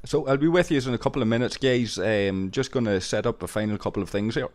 So I'll be with you in a couple of minutes, guys. Just going to set up a final couple of things here.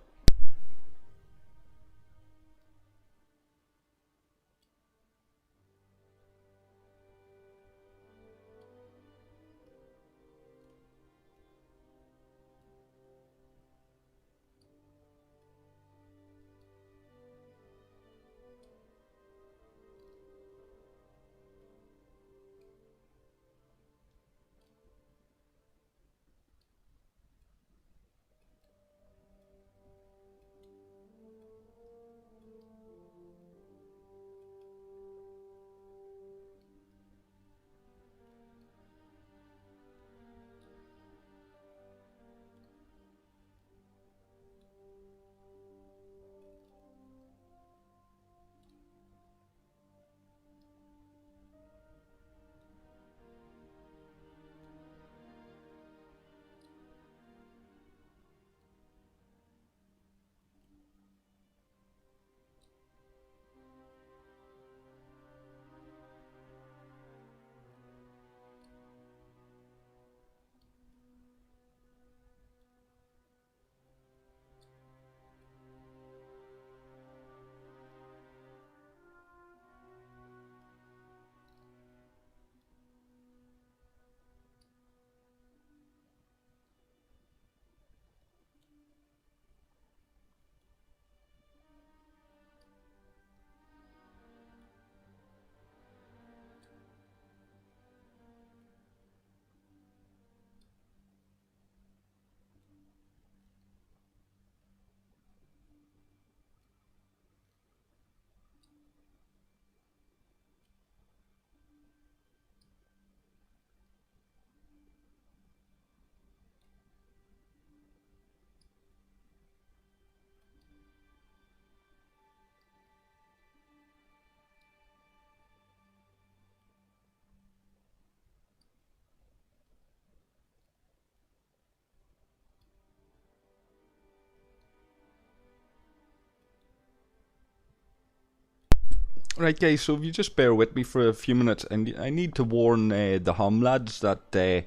Right, guys, so if you just bear with me for a few minutes, and I need to warn the hum lads that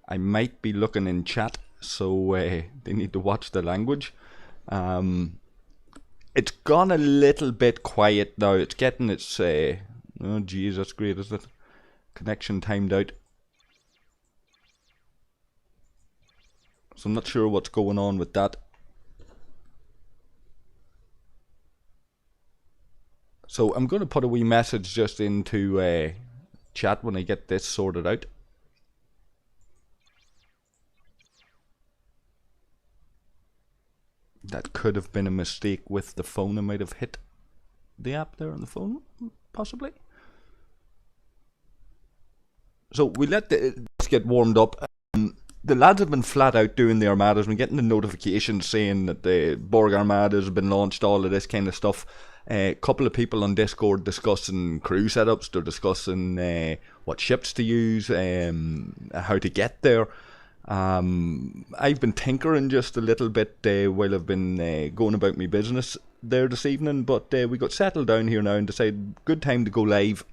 I might be looking in chat, so they need to watch the language. It's gone a little bit quiet now. It's getting its... oh, geez, that's great, isn't it? Connection timed out. So I'm not sure what's going on with that. So I'm going to put a wee message just into chat when I get this sorted out. That could have been a mistake with the phone. I might have hit the app there on the phone, possibly. So we let this get warmed up. The lads have been flat out doing the Armadas. We're getting the notifications saying that the Borg Armadas have been launched, all of this kind of stuff. A couple of people on Discord discussing crew setups. They're discussing what ships to use, how to get there. I've been tinkering just a little bit while I've been going about my business there this evening, but we got settled down here now and decided good time to go live.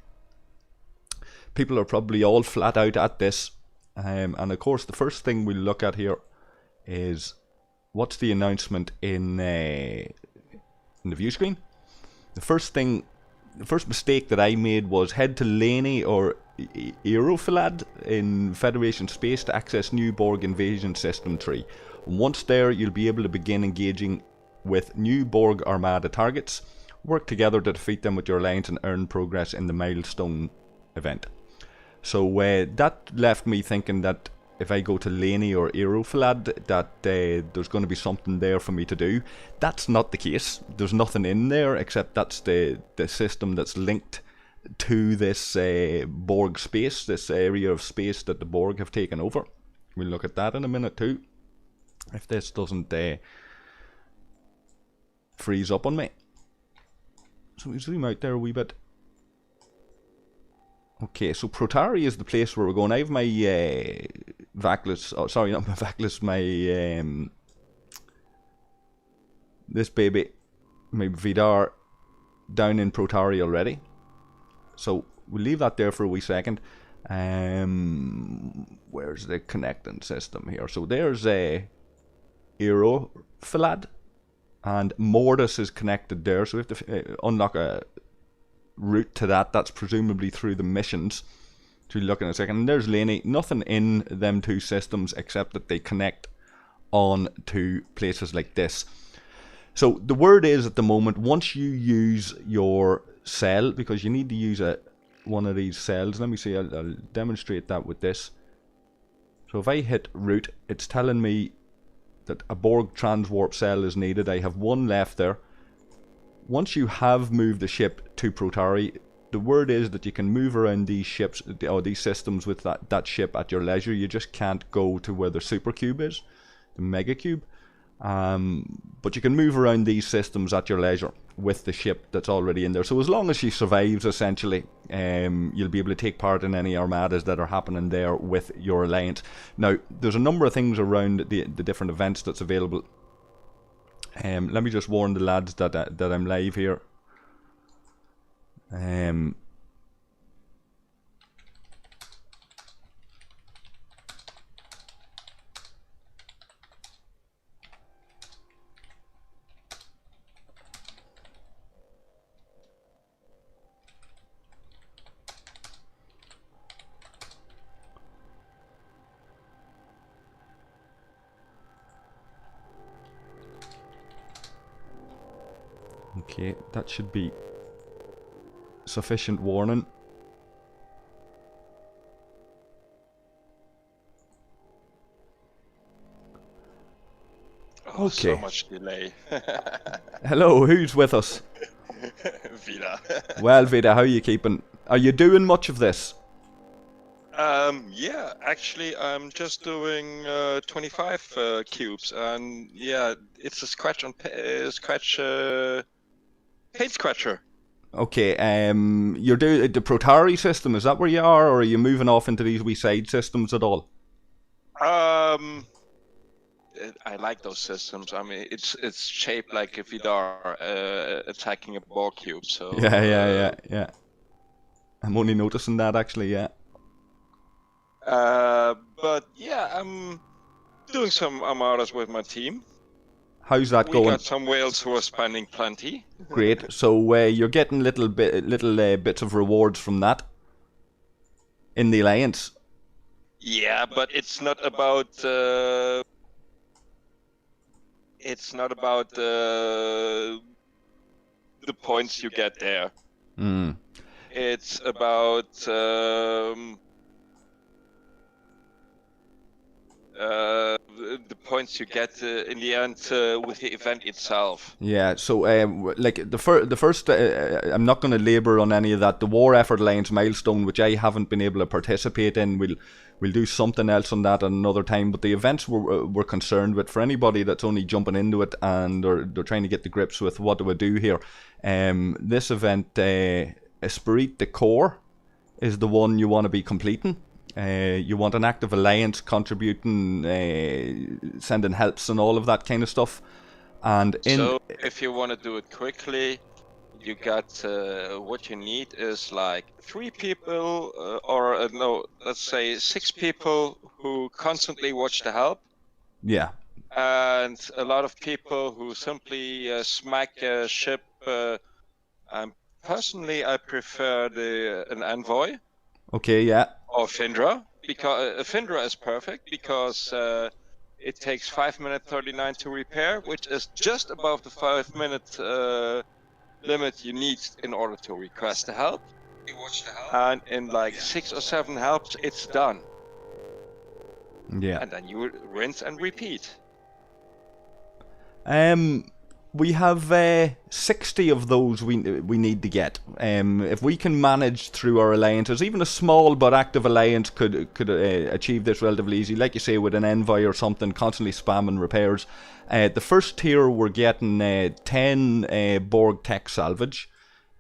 People are probably all flat out at this. And of course the first thing we'll look at here is what's the announcement in the view screen. The first mistake that I made was head to Laney or Aerofilad in Federation space to access new Borg invasion system 3. Once there, you'll be able to begin engaging with new Borg Armada targets, work together to defeat them with your alliance and earn progress in the milestone event. So that left me thinking that if I go to Laney or Aerofilad, that there's going to be something there for me to do. That's not the case. There's nothing in there except that's the system that's linked to this Borg space, this area of space that the Borg have taken over. We'll look at that in a minute too, if this doesn't freeze up on me. So we zoom out there a wee bit. Okay, so Protari is the place where we're going. I have my Vaclus, oh sorry, not my Vaclus, my this baby, my Vidar, down in Protari already. So we'll leave that there for a wee second. Where's the connecting system here? So there's a Aerofilad, and Mortis is connected there. So we have to unlock a route to that. That's presumably through the missions. So look in a second. And there's Laney. Nothing in them two systems except that they connect on to places like this. So the word is at the moment, once you use your cell, because you need to use one of these cells. Let me see, I'll demonstrate that with this. So if I hit route, it's telling me that a Borg transwarp cell is needed. I have one left there. Once you have moved the ship to Protari, the word is that you can move around these ships, or these systems with that ship at your leisure. You just can't go to where the supercube is, the mega cube. But you can move around these systems at your leisure with the ship that's already in there. So as long as she survives, essentially, you'll be able to take part in any armadas that are happening there with your alliance. Now, there's a number of things around the different events that's available. Let me just warn the lads that I'm live here. Okay, that should be sufficient warning. Oh, okay. So much delay. Hello, who's with us? Vidar. Well, Vidar, how are you keeping? Are you doing much of this? Yeah, actually, I'm just doing 25 cubes, and yeah, it's a scratch on paint scratcher. Okay, you're doing the Protari system. Is that where you are, or are you moving off into these wee side systems at all? I like those systems. I mean, it's shaped like a Vidar attacking a Borg cube. So Yeah. I'm only noticing that actually. Yeah. But yeah, I'm doing some Armadas with my team. How's that going? We got some whales who are spending plenty. Great. So you're getting little bits of rewards from that in the alliance. Yeah, but it's not about the points you get there. It's about the points you get in the end with the event itself. Yeah, so like the first, I'm not going to labour on any of that. The War Effort Alliance milestone, which I haven't been able to participate in, we'll do something else on that at another time. But the events we're concerned with, for anybody that's only jumping into it and they're trying to get the grips with what do I do here. This event, Esprit de Corps, is the one you want to be completing. You want an active alliance contributing, sending helps and all of that kind of stuff. And so if you want to do it quickly, you got what you need is like 3 people let's say 6 people who constantly watch the help. Yeah. And a lot of people who simply smack a ship. Personally, I prefer an envoy. Okay, yeah. Or Findra, because Findra is perfect because it takes 5 minutes 39 to repair, which is just above the 5-minute limit you need in order to request the help. And in like 6 or 7 helps, it's done. Yeah. And then you rinse and repeat. We have 60 of those we need to get. If we can manage through our alliances, even a small but active alliance could achieve this relatively easy. Like you say, with an envoy or something, constantly spamming repairs. The first tier we're getting 10 Borg tech salvage.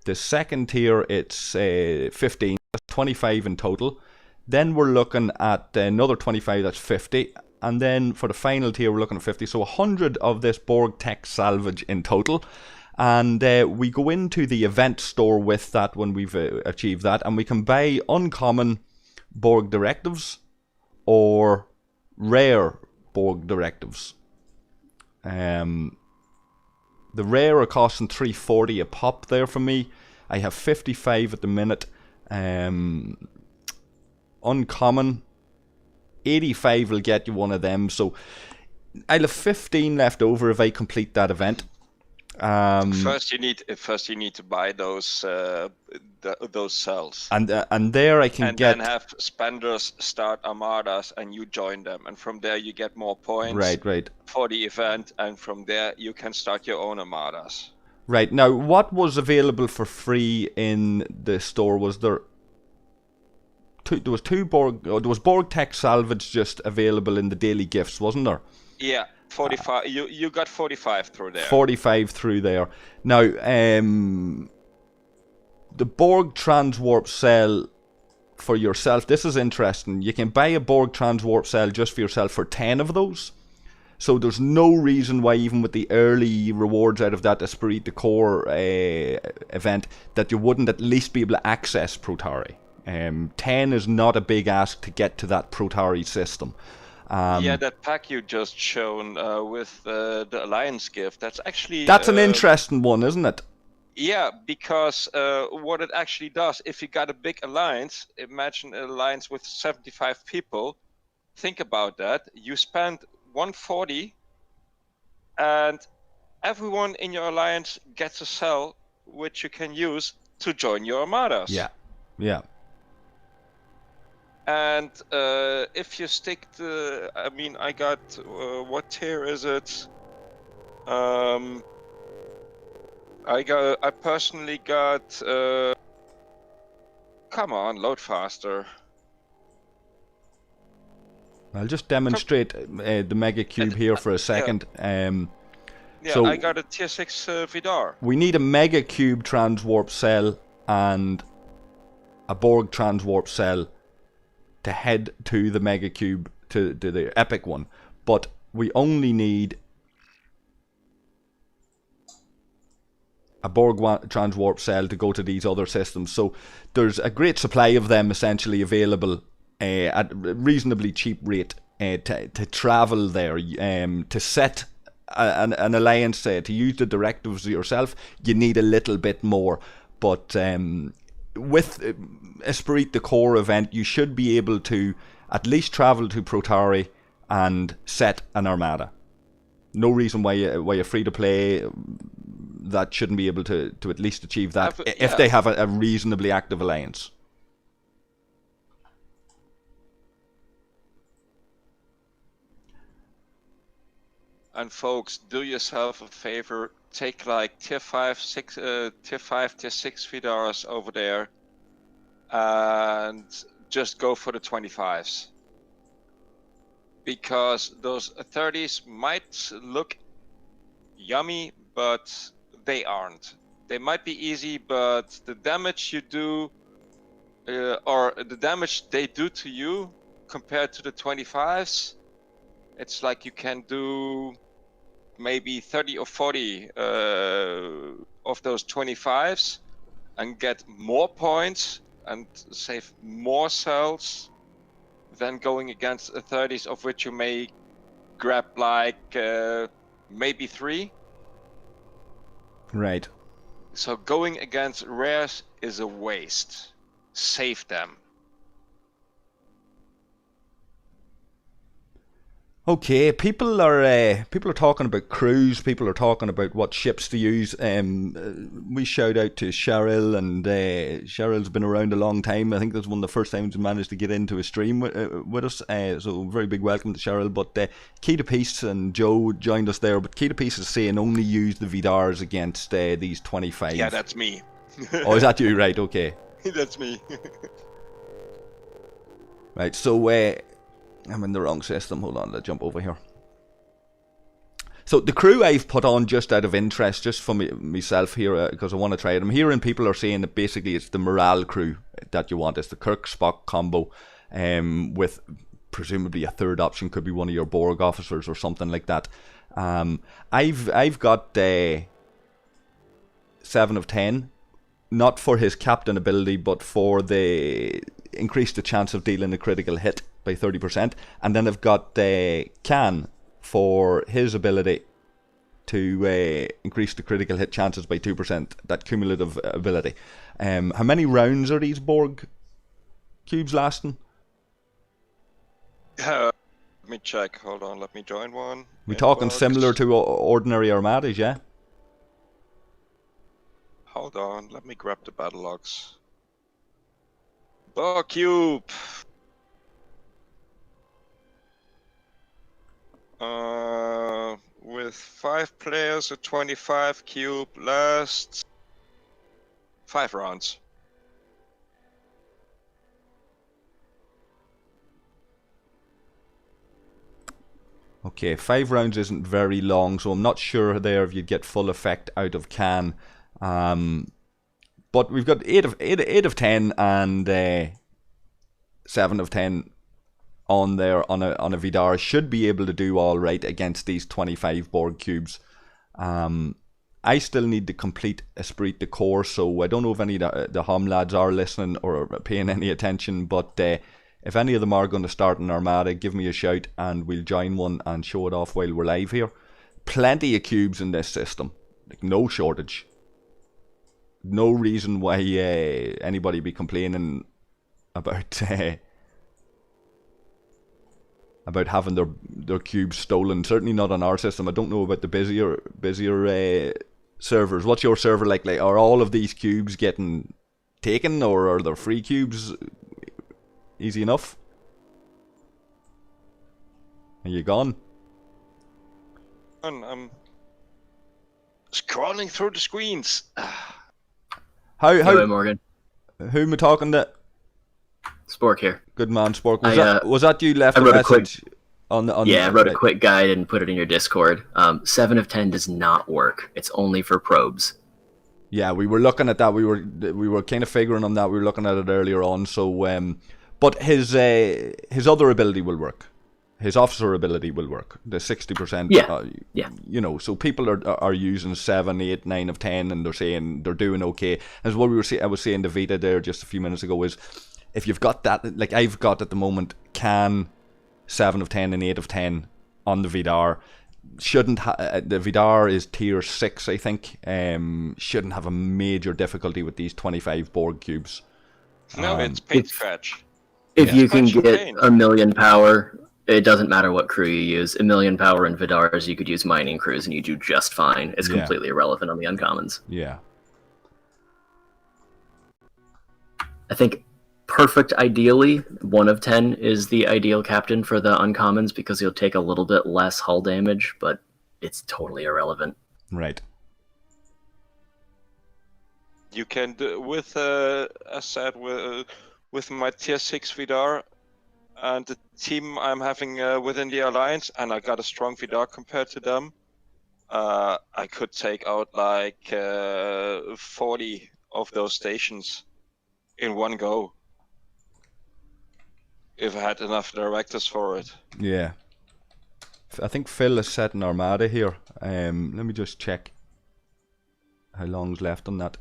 The second tier it's 15, that's 25 in total. Then we're looking at another 25, that's 50. And then for the final tier, we're looking at 50. So 100 of this Borg tech salvage in total. And we go into the event store with that when we've achieved that. And we can buy uncommon Borg directives or rare Borg directives. The rare are costing 340 a pop there for me. I have 55 at the minute. Uncommon, 85 will get you one of them. So I'll have 15 left over if I complete that event. First, you need to buy those cells, and there I can get. And then have spenders start armadas, and you join them, and from there you get more points. Right. For the event, and from there you can start your own armadas. Right, now what was available for free in the store? Was there was Borg Tech Salvage just available in the daily gifts, wasn't there? Yeah, 45. You got 45 through there. 45 through there. Now, the Borg Transwarp cell for yourself. This is interesting. You can buy a Borg Transwarp cell just for yourself for 10 of those. So there's no reason why, even with the early rewards out of that Esprit de Corps event, that you wouldn't at least be able to access Protari. 10 is not a big ask to get to that Protari system. That pack you just shown with the Alliance gift, that's an interesting one, isn't it? Yeah, because what it actually does, if you got a big alliance, imagine an alliance with 75 people, think about that, you spend 140 and everyone in your alliance gets a cell which you can use to join your armadas. Yeah. And if you stick to, I got, what tier is it? I personally got, come on, load faster. I'll just demonstrate the Mega Cube here for a second. So I got a tier 6 Vidar. We need a Mega Cube Transwarp cell and a Borg Transwarp cell to head to the Mega Cube, to the Epic one. But we only need a Borg Transwarp cell to go to these other systems. So there's a great supply of them essentially available at a reasonably cheap rate to travel there, to set an alliance, to use the directives yourself. You need a little bit more, but with Esprit de Corps event, you should be able to at least travel to Protari and set an armada. No reason why you're free to play that shouldn't be able to at least achieve that if they have a reasonably active alliance. And folks, do yourself a favor, take like tier 5, tier 6 Vidars over there and just go for the 25s. Because those 30s might look yummy, but they aren't. They might be easy, but the damage you do, or the damage they do to you compared to the 25s, it's like you can do maybe 30 or 40 of those 25s and get more points and save more cells than going against the 30s, of which you may grab like maybe 3. Right. So going against rares is a waste. Save them. Okay, people are talking about crews. People are talking about what ships to use. We shout out to Cheryl, and Cheryl's been around a long time. I think that's one of the first times we managed to get into a stream with us. So very big welcome to Cheryl. But Key to Peace and Joe joined us there. But Key to Peace is saying only use the Vidars against these 25. Yeah, that's me. Oh, is that you? Right, okay. That's me. Right, so I'm in the wrong system. Hold on, let's jump over here. So the crew I've put on just out of interest, just for myself here, because I want to try it. I'm hearing people are saying that basically it's the morale crew that you want. It's the Kirk-Spock combo, with presumably a third option, could be one of your Borg officers or something like that. I've got 7 of 10, not for his captain ability, but for the increase the chance of dealing a critical hit by 30%. And then I've got Can for his ability to increase the critical hit chances by 2%, that cumulative ability. How many rounds are these Borg cubes lasting? Let me check. Hold on, let me join one. We talking similar to ordinary armadas, yeah? Hold on, let me grab the battle logs. Borg cube. With 5 players, a 25 cube lasts 5 rounds. Okay, 5 rounds isn't very long, so I'm not sure there if you'd get full effect out of Can. But we've got 8 of 10 and 7 of 10 on there on a Vidar. Should be able to do all right against these 25 Borg cubes. I still need to complete Esprit de Corps, so I don't know if any of the Hom lads are listening or paying any attention, but if any of them are going to start an Armada, give me a shout and we'll join one and show it off while we're live here. Plenty of cubes in this system, like no shortage. No reason why anybody be complaining about having their cubes stolen. Certainly not on our system. I don't know about the busier servers. What's your server like? Like, are all of these cubes getting taken, or are there free cubes? Easy enough. Are you gone? I'm scrolling through the screens. How Morgan. Who am I talking to? Spork here. Good man, Spork. Was that you left I a wrote message? I wrote a quick guide and put it in your Discord. 7 of 10 does not work. It's only for probes. Yeah, we were looking at that. We were kind of figuring on that. We were looking at it earlier on. So, but his other ability will work. His officer ability will work. The 60%. Yeah. You know, so people are using 7, 8, 9 of 10, and they're saying they're doing okay. As what I was saying to Vita there just a few minutes ago is, if you've got that, like I've got at the moment, Can 7 of 10 and 8 of 10 on the Vidar. The Vidar is tier 6, I think. Shouldn't have a major difficulty with these 25 Borg cubes. No, it's paint scratch. If you can get a million power, it doesn't matter what crew you use. A million power in Vidars, you could use mining crews and you do just fine. It's completely irrelevant on the uncommons. Yeah. I think perfect ideally, 1 of 10 is the ideal captain for the uncommons because you'll take a little bit less hull damage, but it's totally irrelevant. Right. You can do with as said with my tier 6 Vidar and the team I'm having within the alliance, and I got a strong Vidar compared to them. I could take out like 40 of those stations in one go if I had enough directors for it. Yeah. I think Phil has set an Armada here. Let me just check how long's left on that.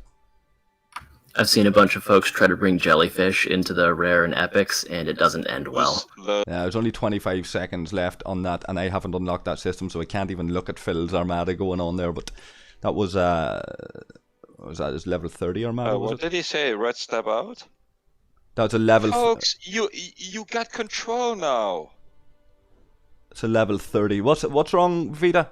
I've seen a bunch of folks try to bring jellyfish into the rare and epics, and it doesn't end well. There's only 25 seconds left on that, and I haven't unlocked that system, so I can't even look at Phil's Armada going on there. But that was that his level 30 Armada? What did he say? Red step out? That's a level. Folks, you got control now. It's a level 30. What's wrong, Vita?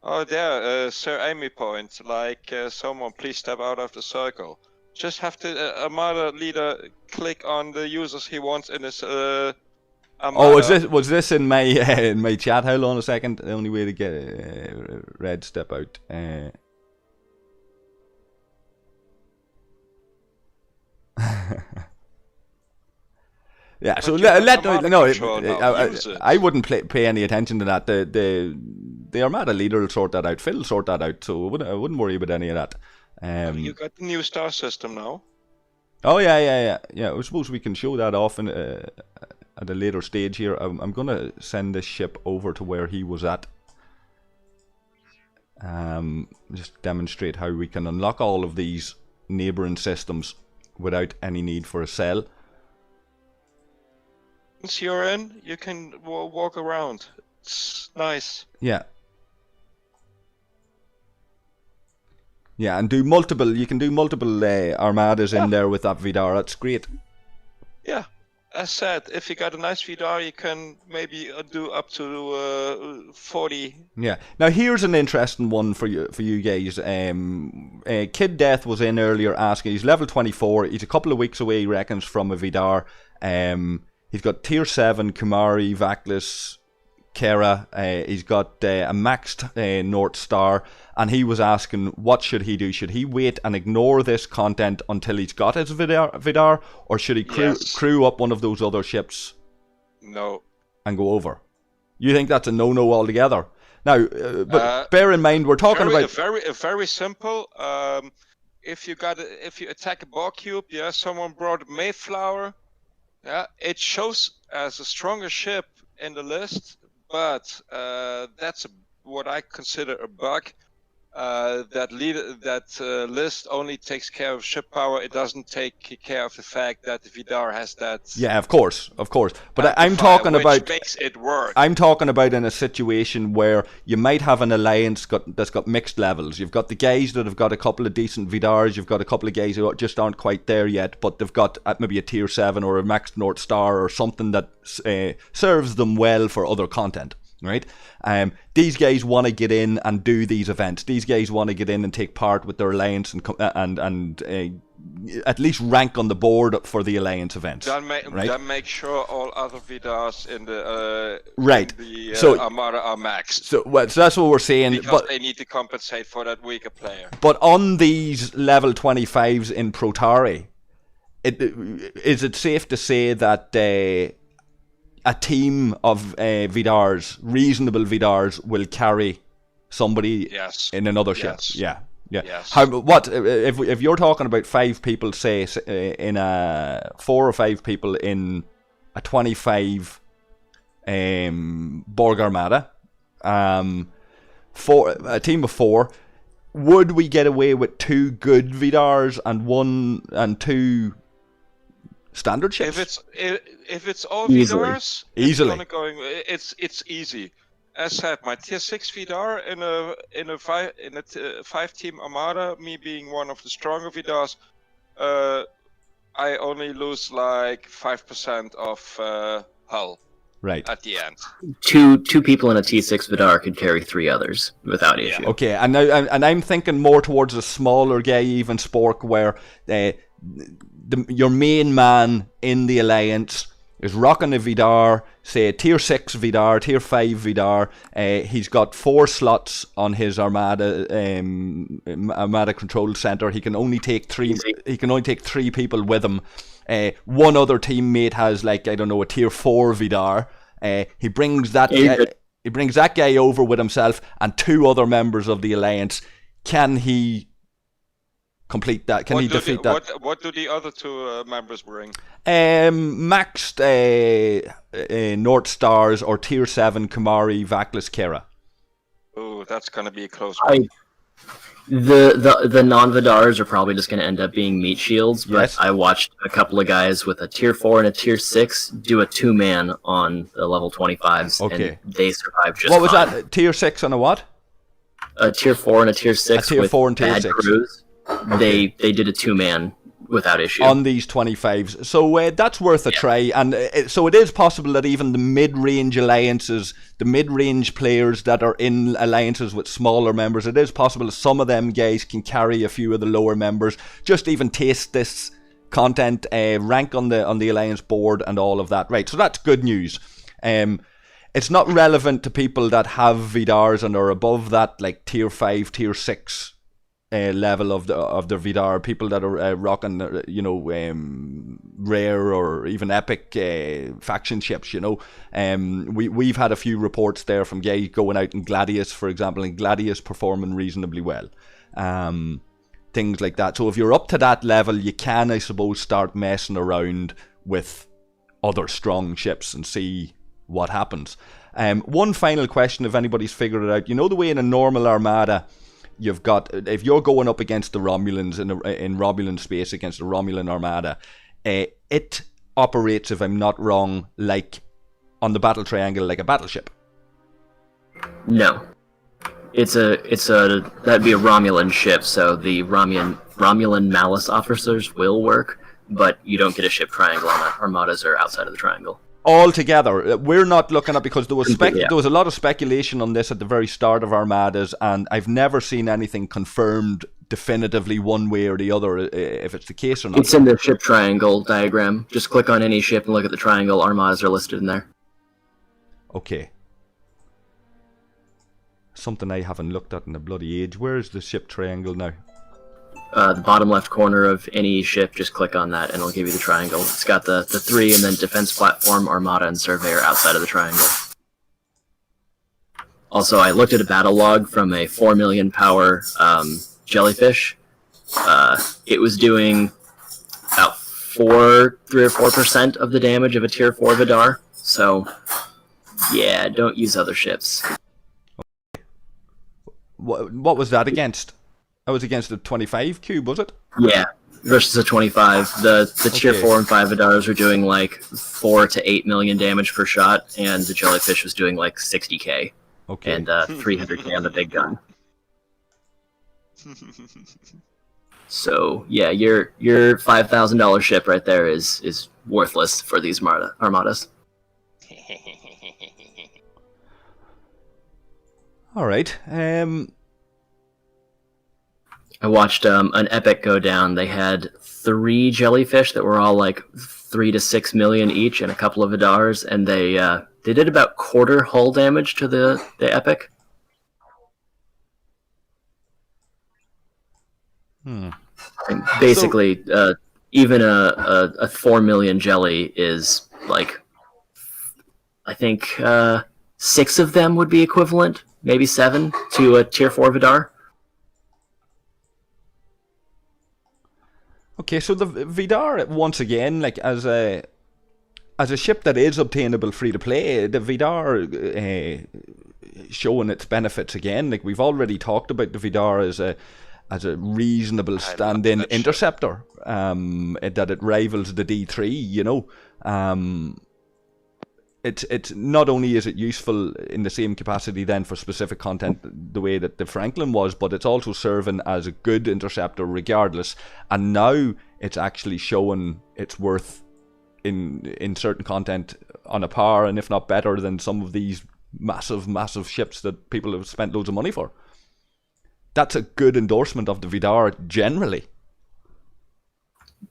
Oh, there, Sir Amy point. Like, someone please step out of the circle. Just have to Armada leader click on the users he wants in his Armada. Oh, was this in my chat? Hold on a second. The only way to get red step out. Yeah, so I wouldn't pay any attention to that. The Armada leader will sort that out. Phil will sort that out, so I wouldn't worry about any of that. You got the new star system now. Oh yeah. I suppose we can show that off at a later stage here. I'm gonna send this ship over to where he was at. Just demonstrate how we can unlock all of these neighbouring systems without any need for a cell. once you're in, you can walk around. It's nice. Yeah. Yeah, and you can do multiple armadas in there with that Vidar. That's great. Yeah, as said, if you got a nice Vidar, you can maybe do up to 40. Yeah. Now here's an interesting one for you guys. Kid Death was in earlier asking. He's level 24. He's a couple of weeks away, he reckons, from a Vidar. He's got tier 7 Kumari, Vaklis, Kera. He's got a maxed North Star, and he was asking, what should he do? Should he wait and ignore this content until he's got his Vidar, or should he crew up one of those other ships? No. And go over? You think that's a no-no altogether? Now, but bear in mind, we're talking about very simple. If you attack a Borg cube, someone brought a Mayflower. Yeah, it shows as a stronger ship in the list, but that's what I consider a bug. That list only takes care of ship power. It doesn't take care of the fact that the Vidar has that. Yeah, of course. But I'm talking about makes it work. I'm talking about in a situation where you might have an alliance that's got mixed levels. You've got the guys that have got a couple of decent Vidars. You've got a couple of guys who just aren't quite there yet, but they've got maybe a tier 7 or a maxed North Star or something that serves them well for other content. Right, these guys want to get in and do these events. These guys want to get in and take part with their alliance and at least rank on the board for the alliance events. Then make sure all other Vidars in the Armada are maxed. So that's what we're saying. Because they need to compensate for that weaker player. But on these level 25s in Protari, is it safe to say that a team of Vidars, reasonable Vidars, will carry somebody in another ship? Yeah. Yes. What if you're talking about 5 people, say, in a 4 or 5 people in a 25 Borg Armada, a team of 4, would we get away with 2 good Vidars and 2 standard ships? If it's all Easily. Vidars, Easily. It's easy. As said, my tier 6 Vidar in a 5-team Armada, me being one of the stronger Vidars, I only lose like 5% of hull. Right. At the end. Two people in a T6 Vidar could carry 3 others without issue. Okay, and now I'm thinking more towards a smaller guy, even Spork, where your main man in the alliance is rocking a Vidar, say a tier 6 Vidar, tier 5 Vidar. He's got 4 slots on his Armada control center. He can only take 3. He can only take 3 people with him. One other teammate has, like, I don't know, a tier 4 Vidar. He brings that guy over with himself and 2 other members of the alliance. Can he complete that? Can he defeat that? What do the other 2 members bring? Maxed North Stars or tier 7 Kumari, Vaklis, Kera. Oh, that's gonna be a close one. The non-Vidars are probably just going to end up being meat shields, but Yes. I watched a couple of guys with a tier 4 and a tier 6 do a 2-man on the level 25s, Okay. and they survived just What was fine. that? Tier 6 on a what? A tier 4 and a tier 6 A tier with 4 and tier bad 6. crews. They did a 2-man without issue. On these 25s. So that's worth a try. And so it is possible that even the mid-range alliances, the mid-range players that are in alliances with smaller members, it is possible some of them guys can carry a few of the lower members, just even taste this content, rank on the alliance board and all of that. Right, so that's good news. It's not relevant to people that have Vidars and are above that, like tier 5, tier 6 level of their Vidar, people that are rocking, rare or even epic faction ships. We've had a few reports there from guys going out in Gladius, for example, and Gladius performing reasonably well. Things like that. So if you're up to that level, you can, I suppose, start messing around with other strong ships and see what happens. One final question, if anybody's figured it out. You know the way in a normal Armada, you've got, if you're going up against the Romulans in Romulan space against the Romulan Armada, it operates, if I'm not wrong, like on the battle triangle, like a battleship. No. That'd be a Romulan ship, so the Romulan malice officers will work, but you don't get a ship triangle on it. Armadas are outside of the triangle. Altogether, we're not looking at, because there was Yeah. there was a lot of speculation on this at the very start of Armadas, and I've never seen anything confirmed definitively one way or the other, if it's the case or not. It's in the ship triangle diagram. Just click on any ship and look at the triangle. Armadas are listed in there. Okay. Something I haven't looked at in a bloody age. Where is the ship triangle now? The bottom left corner of any ship, just click on that and it'll give you the triangle. It's got the three, and then defense platform, Armada, and surveyor outside of the triangle. Also, I looked at a battle log from a 4 million power jellyfish. It was doing about 3 or 4% of the damage of a tier 4 Vidar. So, yeah, don't use other ships. What was that against? That was against a 25 cube, was it? Yeah, versus a 25. The tier Okay. 4 and 5 Vidars were doing like 4 to 8 million damage per shot, and the jellyfish was doing like 60k Okay. and 300k on the big gun. So yeah, your $5,000 ship right there is worthless for these armadas. All right. I watched an epic go down. They had 3 jellyfish that were all like 3 to 6 million each, and a couple of Vidars, and they did about quarter hull damage to the epic. And basically, even a 4 million jelly is like, I think 6 of them would be equivalent, maybe 7 to a tier 4 Vidar. Okay, so the Vidar, once again, like as a ship that is obtainable free to play, the Vidar showing its benefits again. Like we've already talked about the Vidar as a reasonable stand-in interceptor, that it rivals the D3. You know, it's not only is it useful in the same capacity then for specific content the way that the Franklin was, but it's also serving as a good interceptor regardless. And now it's actually showing its worth in certain content on a par, and if not better than some of these massive ships that people have spent loads of money for. That's a good endorsement of the Vidar generally.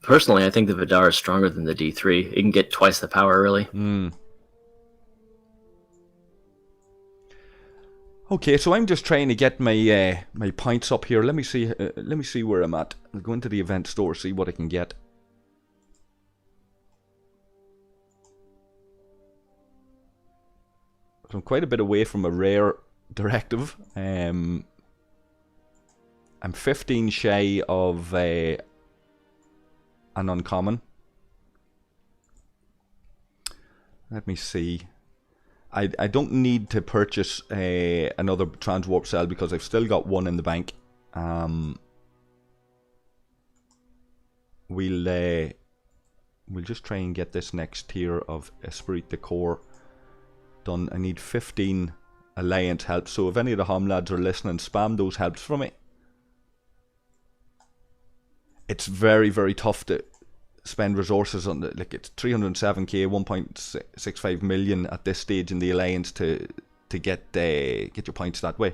Personally, I think the Vidar is stronger than the D3. It can get twice the power, really. Okay, so I'm just trying to get my my points up here. Let me see where I'm at. I'll go into the event store, see what I can get. So I'm quite a bit away from a rare directive. I'm 15 shy of an uncommon. Let me see. I don't need to purchase another transwarp cell because I've still got one in the bank. We'll just try and get this next tier of Esprit de Corps done. I need 15 alliance help, so if any of the Hom lads are listening, spam those helps for me. It's very, very tough to spend resources on like it's 307k, 1.65 million at this stage in the alliance to get your points that way.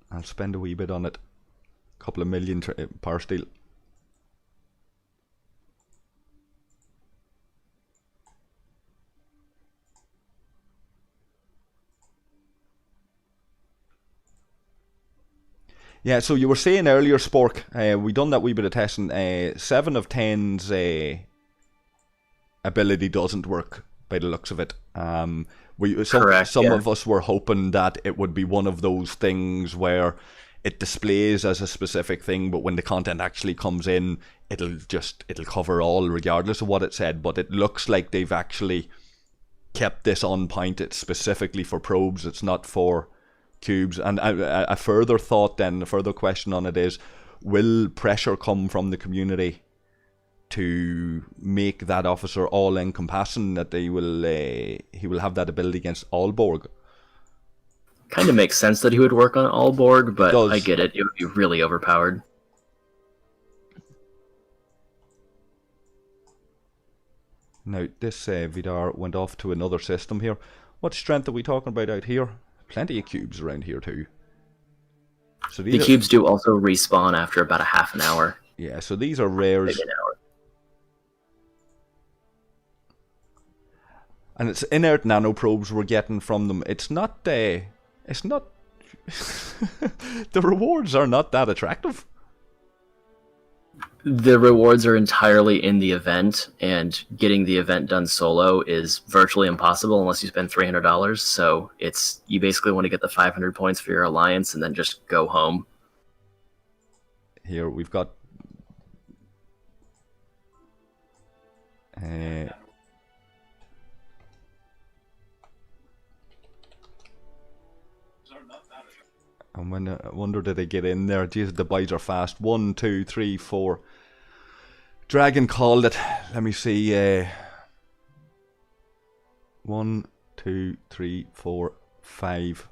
I'll spend a wee bit on it, a couple of million power steel. Yeah, so you were saying earlier, Spork, we done that wee bit of testing. 7 of 10's ability doesn't work by the looks of it. Some of us were hoping that it would be one of those things where it displays as a specific thing, but when the content actually comes in, it'll cover all regardless of what it said. But it looks like they've actually kept this on point. It's specifically for probes. It's not for cubes. And a further thought then, a further question on it is, will pressure come from the community to make that officer all encompassing, that he will have that ability against all Borg? Kind of makes sense that he would work on all Borg, but Does. I get it. It would be really overpowered. Now, this Vidar went off to another system here. What strength are we talking about out here? Plenty of cubes around here too. So The cubes do also respawn after about a half an hour. Yeah, so these are rares. Maybe an hour. And it's inert nanoprobes we're getting from them. It's not the rewards are not that attractive. The rewards are entirely in the event, and getting the event done solo is virtually impossible unless you spend $300. So you basically want to get the 500 points for your alliance and then just go home. Here we've got I wonder did they get in there? Jesus, the buys are fast. 1, 2, 3, 4. Dragon called it. Let me see. 1, 2, 3, 4, 5.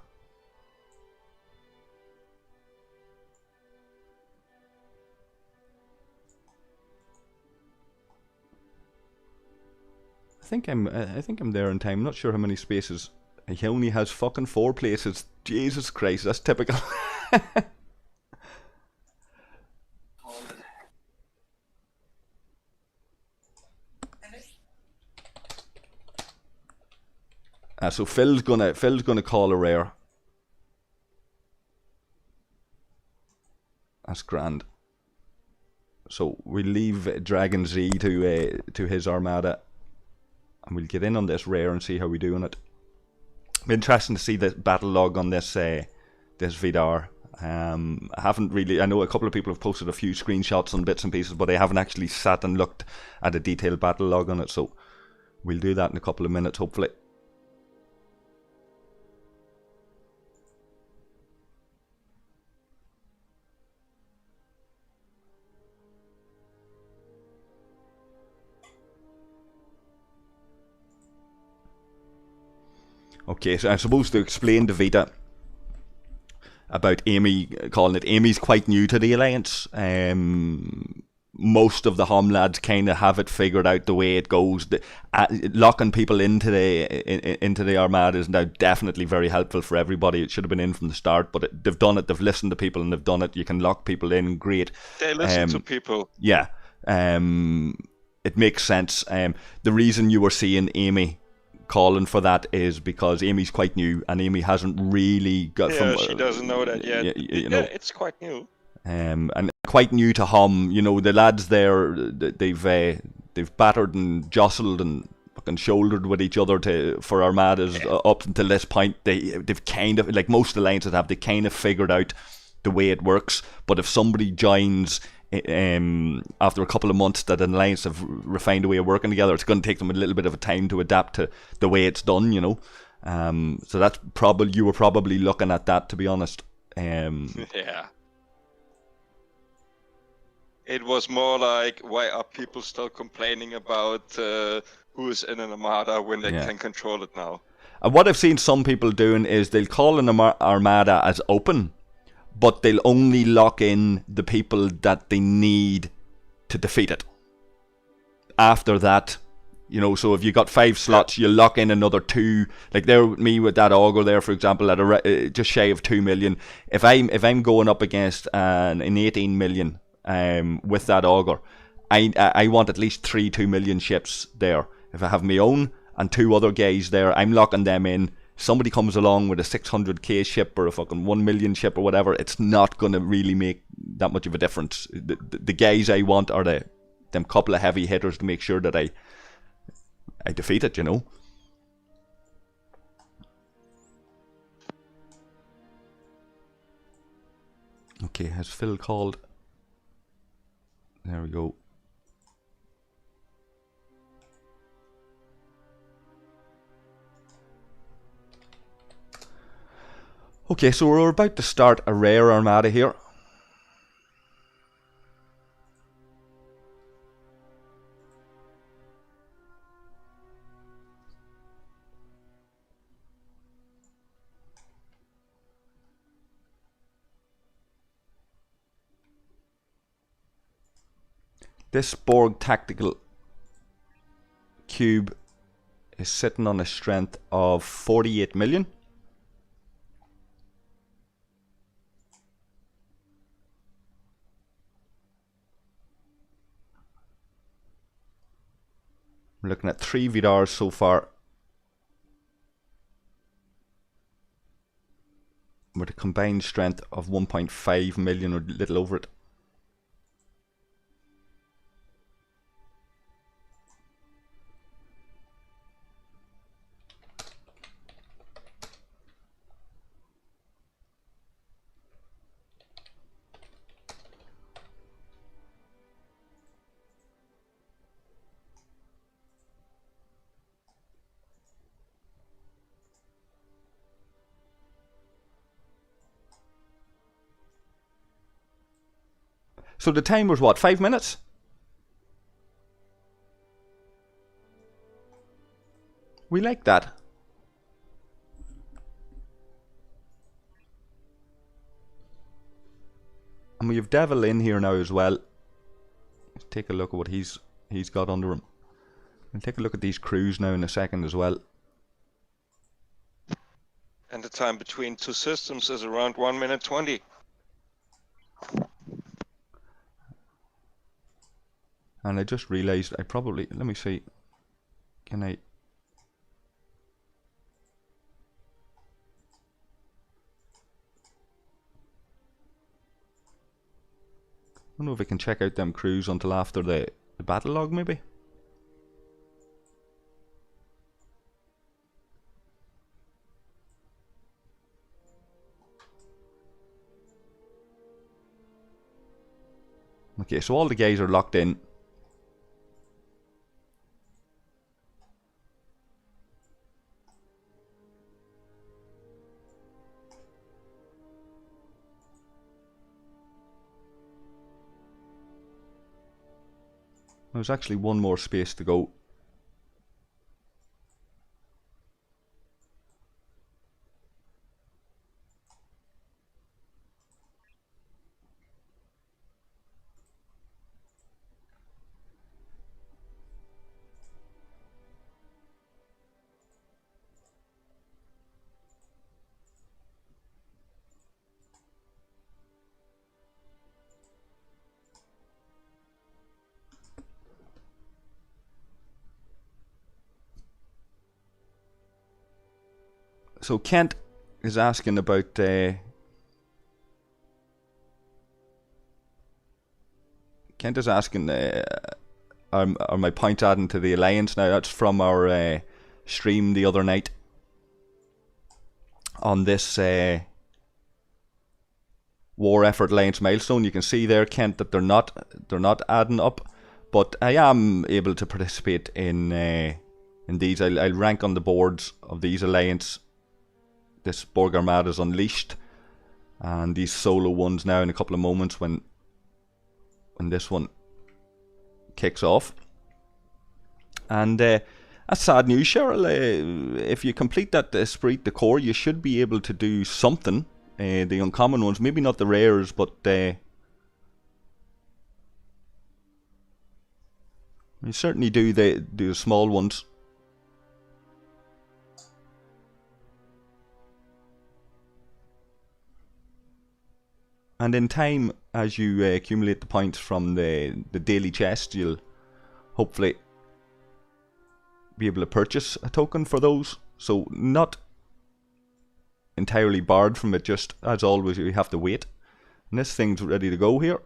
I think I'm there in time. Not sure how many spaces. He only has fucking 4 places. Jesus Christ, that's typical. So Phil's gonna call a rare. That's grand. So we leave Dragon Z to his Armada, and we'll get in on this rare and see how we do on it. Interesting to see the battle log on this Vidar. I haven't really. I know a couple of people have posted a few screenshots on bits and pieces, but I haven't actually sat and looked at a detailed battle log on it. So we'll do that in a couple of minutes, hopefully. Okay, so I'm supposed to explain to Vita about Amy, calling it. Amy's quite new to the Alliance. Most of the Hom lads kind of have it figured out the way it goes. Locking people into the Armada is now definitely very helpful for everybody. It should have been in from the start, but they've done it. They've listened to people and they've done it. You can lock people in, great. They listen to people. Yeah, it makes sense. The reason you were seeing Amy calling for that is because Amy's quite new and Amy hasn't really got. Yeah, she doesn't know that yet. You know, it's quite new. And quite new to Hom. You know, the lads there, they've battered and jostled and fucking shouldered with each other for Armadas up until this point. They've kind of, like most alliances have, they kind of figured out the way it works. But if somebody joins after a couple of months that an alliance have refined a way of working together, it's going to take them a little bit of a time to adapt to the way it's done, you know. So that's probably, you were probably looking at that, to be honest. Yeah. It was more like, why are people still complaining about who's in an Armada when they can control it now? And what I've seen some people doing is they'll call an Armada as open, but they'll only lock in the people that they need to defeat it. After that, you know, so if you got 5 slots, you lock in another 2. Like there with me with that augur there, for example, at just shy of 2 million. If I'm going up against an 18 million with that augur, I want at least 3 2 million ships there. If I have my own and 2 other guys there, I'm locking them in. Somebody comes along with a 600k ship or a fucking 1 million ship or whatever, it's not going to really make that much of a difference. The guys I want are them couple of heavy hitters to make sure that I defeat it, you know. Okay, has Phil called? There we go. Okay, so we're about to start a rare Armada here. This Borg tactical cube is sitting on a strength of 48 million. We're looking at 3 Vidars so far, with a combined strength of 1.5 million, or a little over it. So the time was what, 5 minutes? We like that. And we have Devil in here now as well. Let's take a look at what he's got under him. We'll take a look at these crews now in a second as well. And the time between 2 systems is around 1 minute 20. And I just realized I probably, let me see, can I, don't know if I can check out them crews until after the battle log maybe. Okay, so all the guys are locked in. There's actually one more space to go. So Kent is asking about Kent is asking are my points adding to the Alliance now? That's from our stream the other night on this War Effort Alliance milestone. You can see there, Kent, that they're not adding up, but I am able to participate in these. I'll rank on the boards of these Alliance. This Borg Armadas Unleashed, and these solo ones now in a couple of moments when this one kicks off. And that's sad news, Cheryl. If you complete that Esprit de Corps, you should be able to do something. The uncommon ones, maybe not the rares, but you certainly do the small ones. And in time, as you accumulate the points from the daily chest, you'll hopefully be able to purchase a token for those. So not entirely barred from it, just as always you have to wait. And this thing's ready to go here.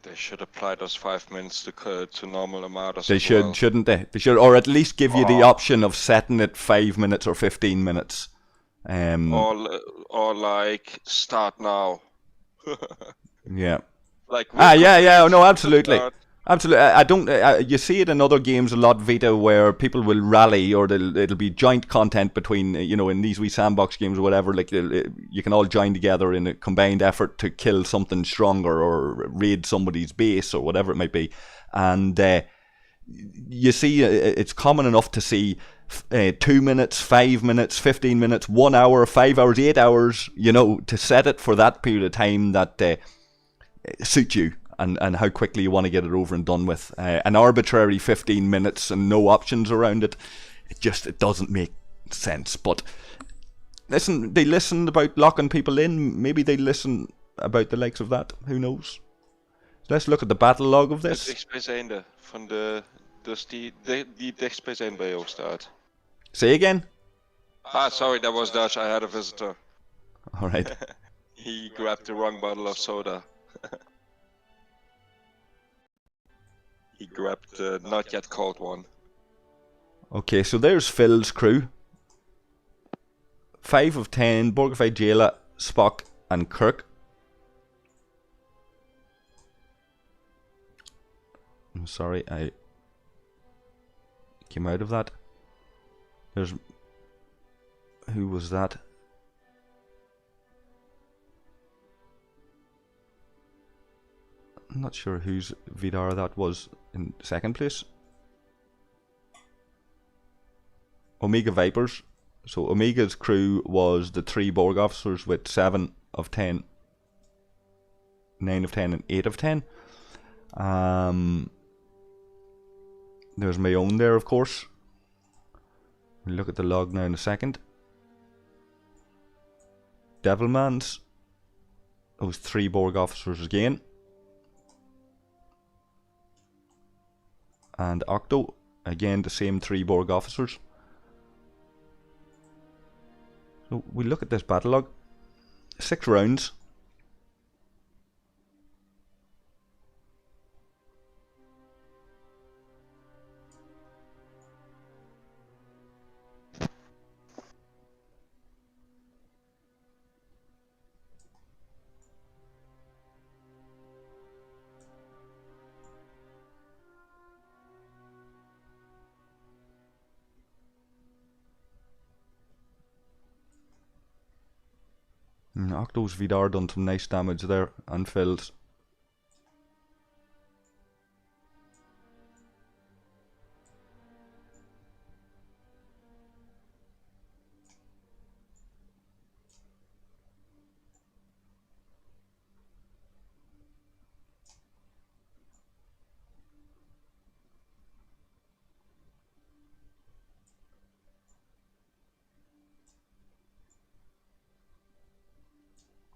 They should apply those 5 minutes to normal Armadas. They should, well, shouldn't they? They should, or at least give you the option of setting it 5 minutes or 15 minutes. Or like start now. Yeah. Like yeah. Oh, no, absolutely. Absolutely. I don't. You see it in other games a lot, Vita, where people will rally, or it'll be joint content between, in these wee sandbox games or whatever. Like you can all join together in a combined effort to kill something stronger or raid somebody's base or whatever it might be. And you see, it's common enough to see 2 minutes, 5 minutes, 15 minutes, 1 hour, 5 hours, 8 hours, to set it for that period of time that suit you and how quickly you want to get it over and done with. An arbitrary 15 minutes and no options around it, it doesn't make sense. But listen, they listened about locking people in. Maybe they listen about the likes of that. Who knows? Let's look at the battle log of this. Dekspræsende van dus die dekspræsende bij jou staat. Say again? Sorry, that was Dutch. I had a visitor. Alright. He grabbed the wrong bottle of soda. He grabbed the not yet cold one. Okay, so there's Phil's crew. 5 of 10, Borg Jayla, Spock and Kirk. I'm sorry, I came out of that. There's... Who was that? I'm not sure whose Vidar that was in second place. Omega Vipers. So Omega's crew was the 3 Borg officers with 7 of 10, 9 of 10 and 8 of 10. There's my own there, of course. We'll look at the log now in a second. Devilman's. Those 3 Borg officers again. And Octo. Again, the same 3 Borg officers. So we look at this battle log. 6 rounds. Octo's Vidar done some nice damage there, and Phil's.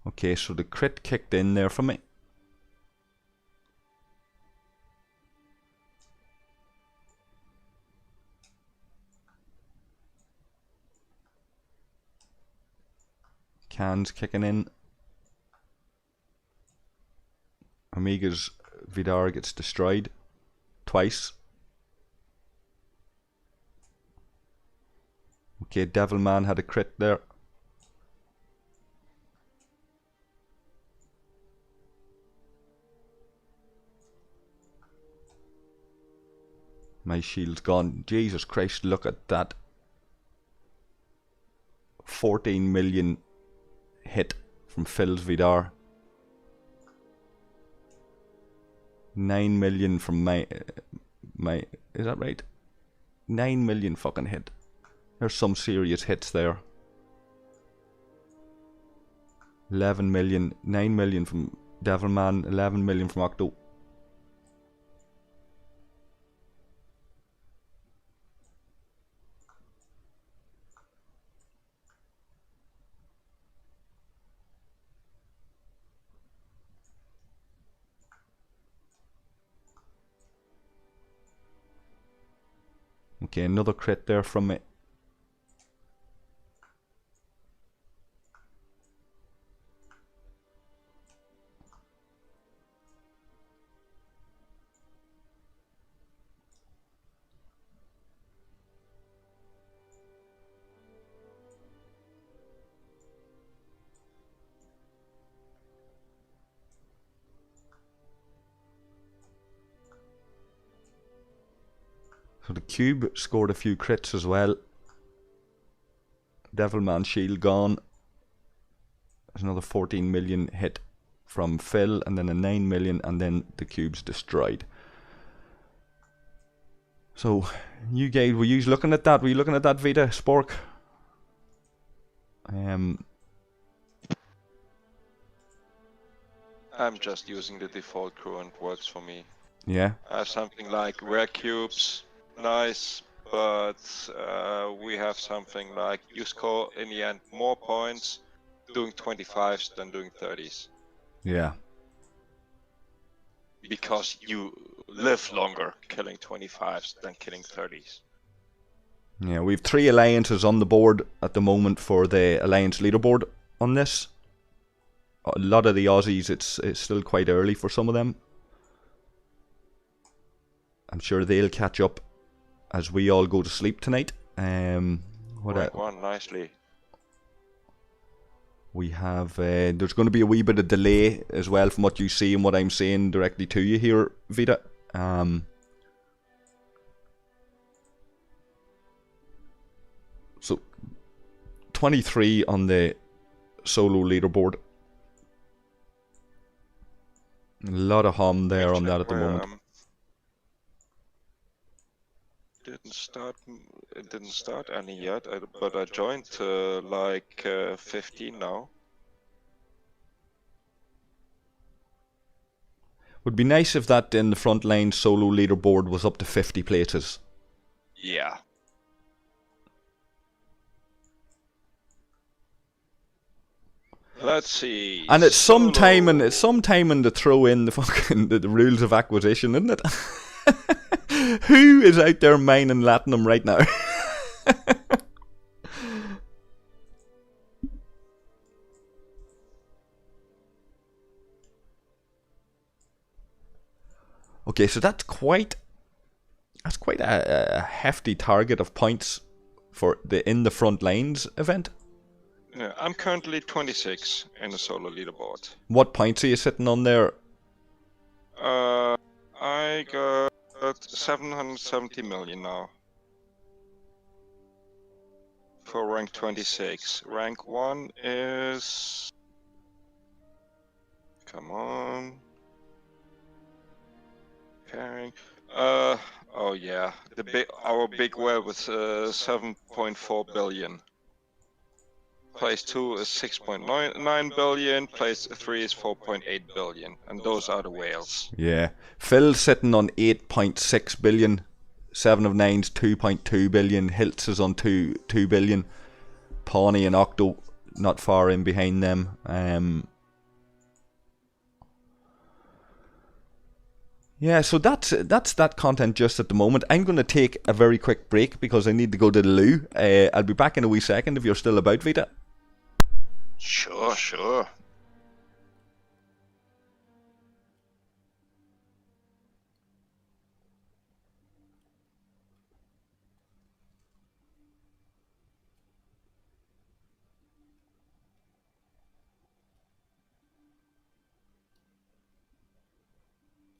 Okay, so the crit kicked in there for me. Cans kicking in. Omega's Vidar gets destroyed twice. Okay, Devilman had a crit there. My shield's gone. Jesus Christ, look at that. 14 million hit from Phil's Vidar. 9 million from my is that right? 9 million fucking hit. There's some serious hits there. 11 million, 9 million from Devilman, 11 million from Octo. Okay, another crit there from me. So the cube scored a few crits as well. Devilman shield gone. There's another 14 million hit from Phil, and then a 9 million, and then the cube's destroyed. So, you guys, were you looking at that? Were you looking at that, Vita, Spork? I'm just using the default crew and it works for me. Yeah. I have something like rare cubes, nice, but we have something like you score in the end more points doing 25s than doing 30s. Yeah. Because you live longer killing 25s than killing 30s. Yeah, we have 3 alliances on the board at the moment for the alliance leaderboard on this. A lot of the Aussies, it's still quite early for some of them. I'm sure they'll catch up as we all go to sleep tonight. Rank 1, nicely. We have, there's going to be a wee bit of delay as well from what you see and what I'm saying directly to you here, Vita. So, 23 on the solo leaderboard. A lot of hum there on that at the moment. It didn't start any yet, but I joined like 15 now. Would be nice if that in the front line solo leaderboard was up to 50 places. Yeah. Let's see. And it's some timing to throw in the fucking the rules of acquisition, isn't it? Who is out there mining Latinum right now? Okay, so that's quite a hefty target of points for the in the front lines event. Yeah, I'm currently 26 in the solo leaderboard. What points are you sitting on there? I got 770 million now. For rank 26. Rank 1 is... Come on. Pairing. Oh yeah. Our big whale with 7.4 billion. Place 2 is 6.9 billion, place 3 is 4.8 billion, and those are the whales. Yeah. Phil's sitting on 8.6 billion, 7 of 9's 2.2 billion, Hiltz is on 2 billion, Pawnee and Octo not far in behind them. Yeah, so that's that content just at the moment. I'm going to take a very quick break because I need to go to the loo. I'll be back in a wee second if you're still about, Vita. Sure.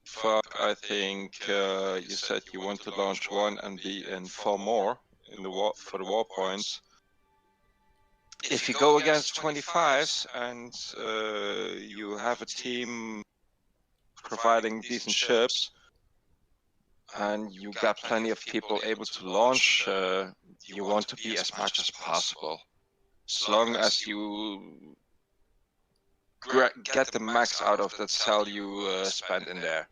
Fuck, I think you said you want to launch 1 and be in 4 more in the war for the war points. If you go against 25s and you have a team providing decent ships and you got plenty of people able to launch, you want to be as much as possible. As long as you get the max out of that cell you spent in there.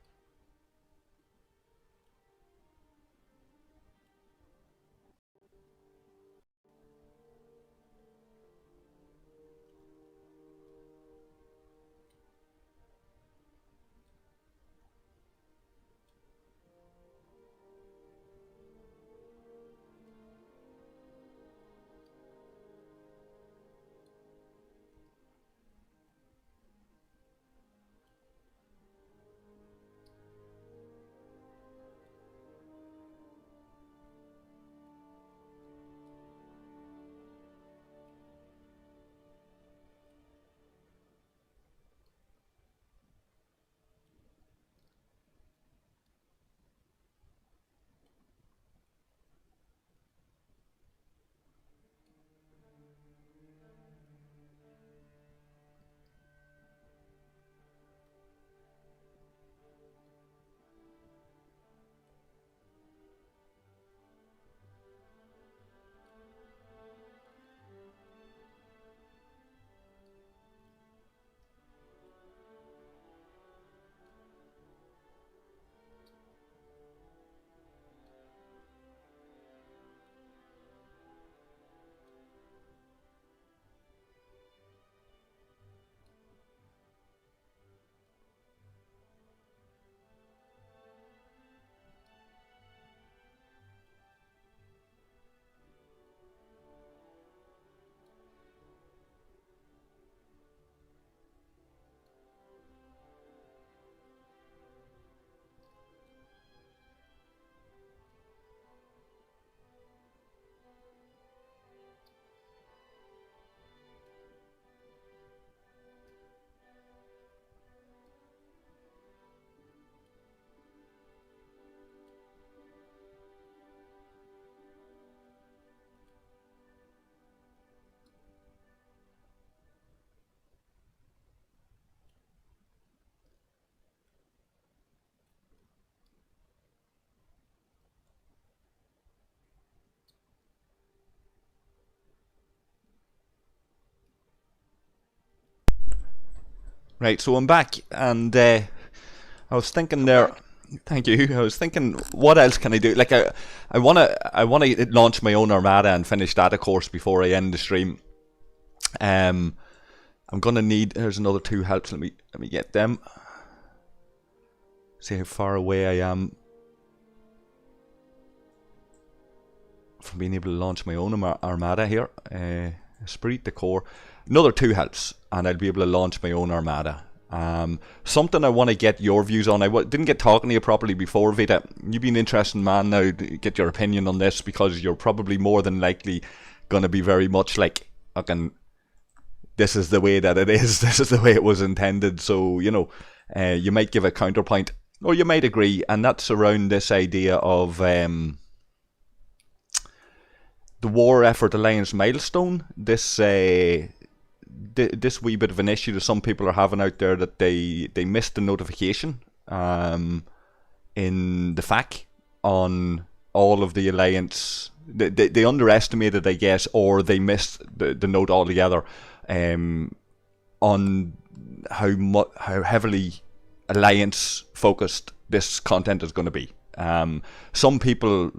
Right, so I'm back, and I was thinking there. Thank you. I was thinking, what else can I do? Like, I wanna launch my own Armada and finish that, of course, before I end the stream. I'm gonna need. There's another 2 helps. Let me get them. See how far away I am from being able to launch my own Armada here. Esprit de Corps. Another 2 helps, and I'll be able to launch my own Armada. Something I want to get your views on. I didn't get talking to you properly before, Vidar. You've been an interesting man now to get your opinion on this, because you're probably more than likely going to be very much like, this is the way that it is, this is the way it was intended. So, you might give a counterpoint, or you might agree, and that's around this idea of the War Effort Alliance milestone. This wee bit of an issue that some people are having out there, that they missed the notification in the FAQ on all of the Alliance. They underestimated, I guess, or they missed the note altogether on how heavily Alliance focused this content is going to be. Some people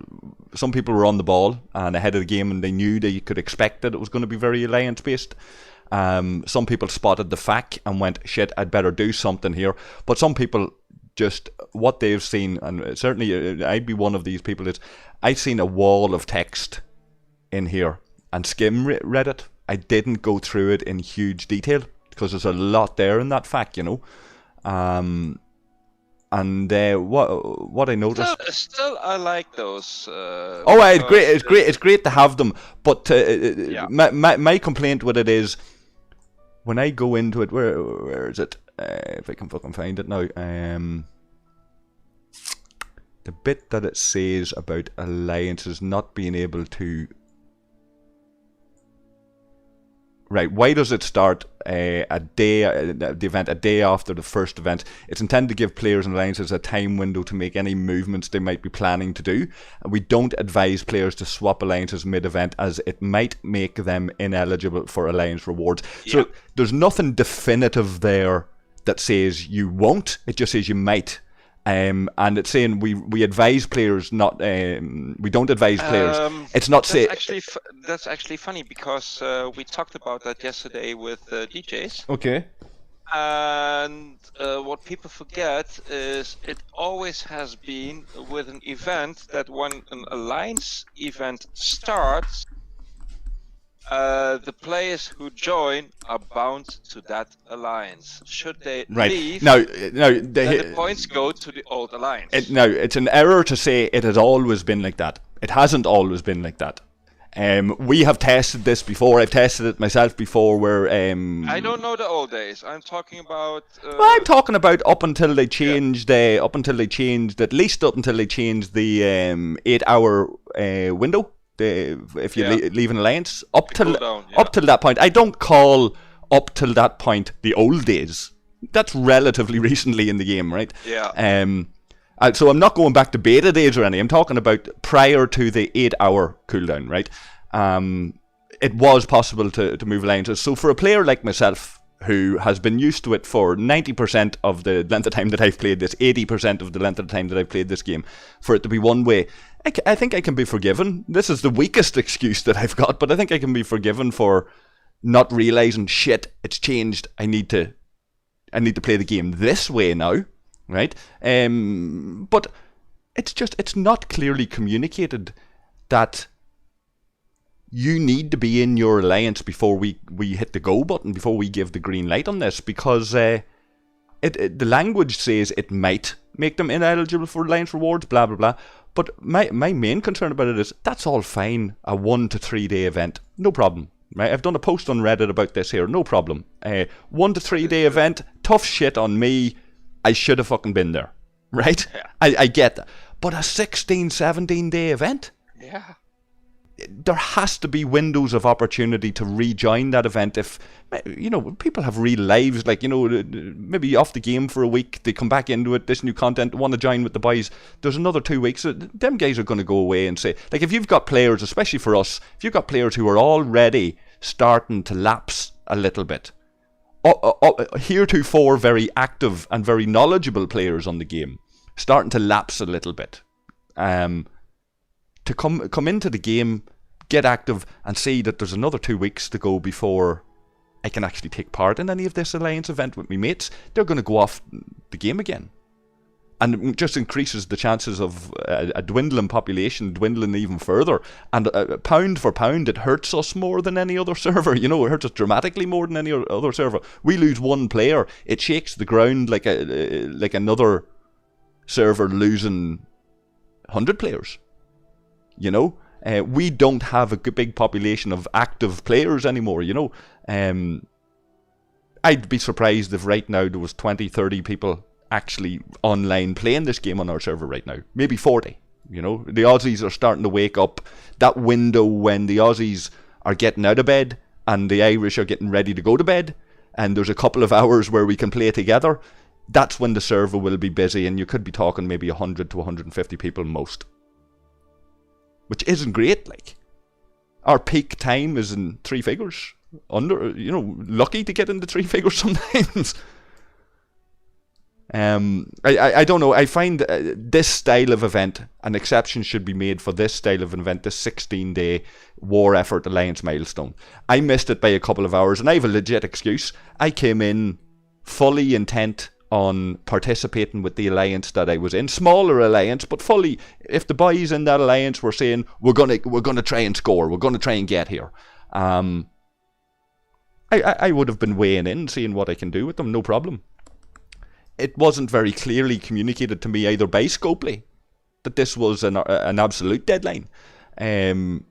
were on the ball and ahead of the game, and they knew they could expect that it was going to be very Alliance based. Some people spotted the FAQ and went, shit, I'd better do something here. But some people just, what they've seen, and certainly I'd be one of these people, is I've seen a wall of text in here and read it. I didn't go through it in huge detail because there's a lot there in that FAQ, And what I noticed. Still, I like those. It's great to have them. But my complaint with it is, when I go into it, where is it? If I can fucking find it now. The bit that it says about alliances not being able to. Right, why does it start the event a day after the first event? It's intended to give players and alliances a time window to make any movements they might be planning to do. We don't advise players to swap alliances mid-event, as it might make them ineligible for alliance rewards. Yeah. So there's nothing definitive there that says you won't, it just says you might. And it's saying we advise players not. We don't advise players. It's not saying. That's actually funny, because we talked about that yesterday with DJs. Okay. And what people forget is it always has been with an event that when an alliance event starts, the players who join are bound to that alliance. Should they leave, the points go to the old alliance. It's an error to say it has always been like that. It hasn't always been like that. We have tested this before. I've tested it myself before. Where I don't know the old days. I'm talking about. I'm talking about up until they changed. Up until they changed the 8-hour window. If you leave an alliance, up till that point. I don't call up till that point the old days. That's relatively recently in the game, right? Yeah. So I'm not going back to beta days or anything. I'm talking about prior to the 8-hour cooldown, right? It was possible to move alliances. So for a player like myself, who has been used to it for 90% of the length of time that I've played this, 80% of the length of time that I've played this game, for it to be one way, I think I can be forgiven. This is the weakest excuse that I've got, but I think I can be forgiven for not realising, shit, it's changed. I need to play the game this way now, right? But it's not clearly communicated that you need to be in your alliance before we hit the go button, before we give the green light on this, because the language says it might make them ineligible for alliance rewards, blah, blah, blah. But my main concern about it is, that's all fine, a 1 to 3 day event, no problem. Right? I've done a post on Reddit about this here, no problem. 1 to 3 day event, tough shit on me, I should have fucking been there. Right? Yeah. I get that. But a 16, 17 day event? Yeah. There has to be windows of opportunity to rejoin that event. If people have real lives, like, maybe off the game for a week, they come back into it, this new content, want to join with the boys, there's another 2 weeks, them guys are going to go away and say, like, if you've got players, especially for us, if you've got players who are already starting to lapse a little bit heretofore very active and very knowledgeable players on the game starting to lapse a little bit. To come into the game, get active, and see that there's another 2 weeks to go before I can actually take part in any of this Alliance event with my mates, they're going to go off the game again. And it just increases the chances of a dwindling population dwindling even further. And pound for pound, it hurts us more than any other server. You know, it hurts us dramatically more than any other server. We lose one player, it shakes the ground like another server losing 100 players. You know, we don't have a big population of active players anymore. You know, I'd be surprised if right now there was 20, 30 people actually online playing this game on our server right now. Maybe 40. You know, the Aussies are starting to wake up. That window when the Aussies are getting out of bed and the Irish are getting ready to go to bed, and there's a couple of hours where we can play together, that's when the server will be busy, and you could be talking maybe 100 to 150 people most. Which isn't great, like. Our peak time is in 3 figures. Lucky to get into 3 figures sometimes. I don't know. I find this style of event, an exception should be made for this style of event, this 16-day war effort Alliance milestone. I missed it by a couple of hours, and I have a legit excuse. I came in fully intent on participating with the alliance that I was in. Smaller alliance, but fully. If the boys in that alliance were saying, we're gonna try and score, we're gonna try and get here, I would have been weighing in, seeing what I can do with them, no problem. It wasn't very clearly communicated to me either by Scopely that this was an absolute deadline, and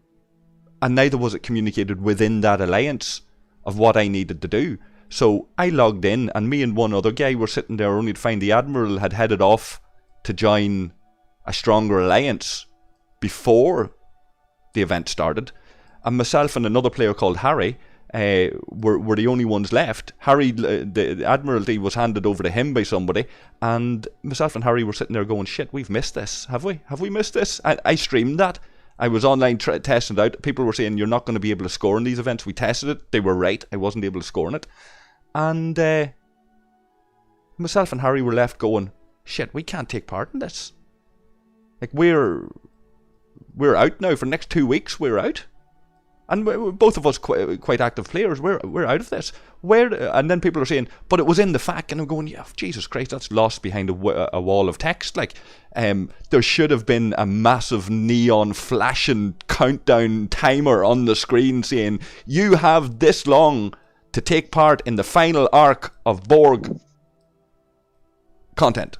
neither was it communicated within that alliance of what I needed to do. So I logged in, and me and one other guy were sitting there only to find the Admiral had headed off to join a stronger alliance before the event started, and myself and another player called Harry were the only ones left. Harry, the Admiralty was handed over to him by somebody, and myself and Harry were sitting there going, shit, we've missed this. Have we missed this? I streamed that. I was online testing it out. People were saying you're not going to be able to score in these events. We tested it. They were right. I wasn't able to score in it. And myself and Harry were left going, shit, we can't take part in this. Like, we're out now. For the next 2 weeks, we're out. And both of us quite active players, we're out of this. And then people are saying, but it was in the FAQ, and I'm going, yeah, Jesus Christ, that's lost behind a wall of text. Like, there should have been a massive neon flashing countdown timer on the screen saying, you have this long to take part in the final arc of Borg content.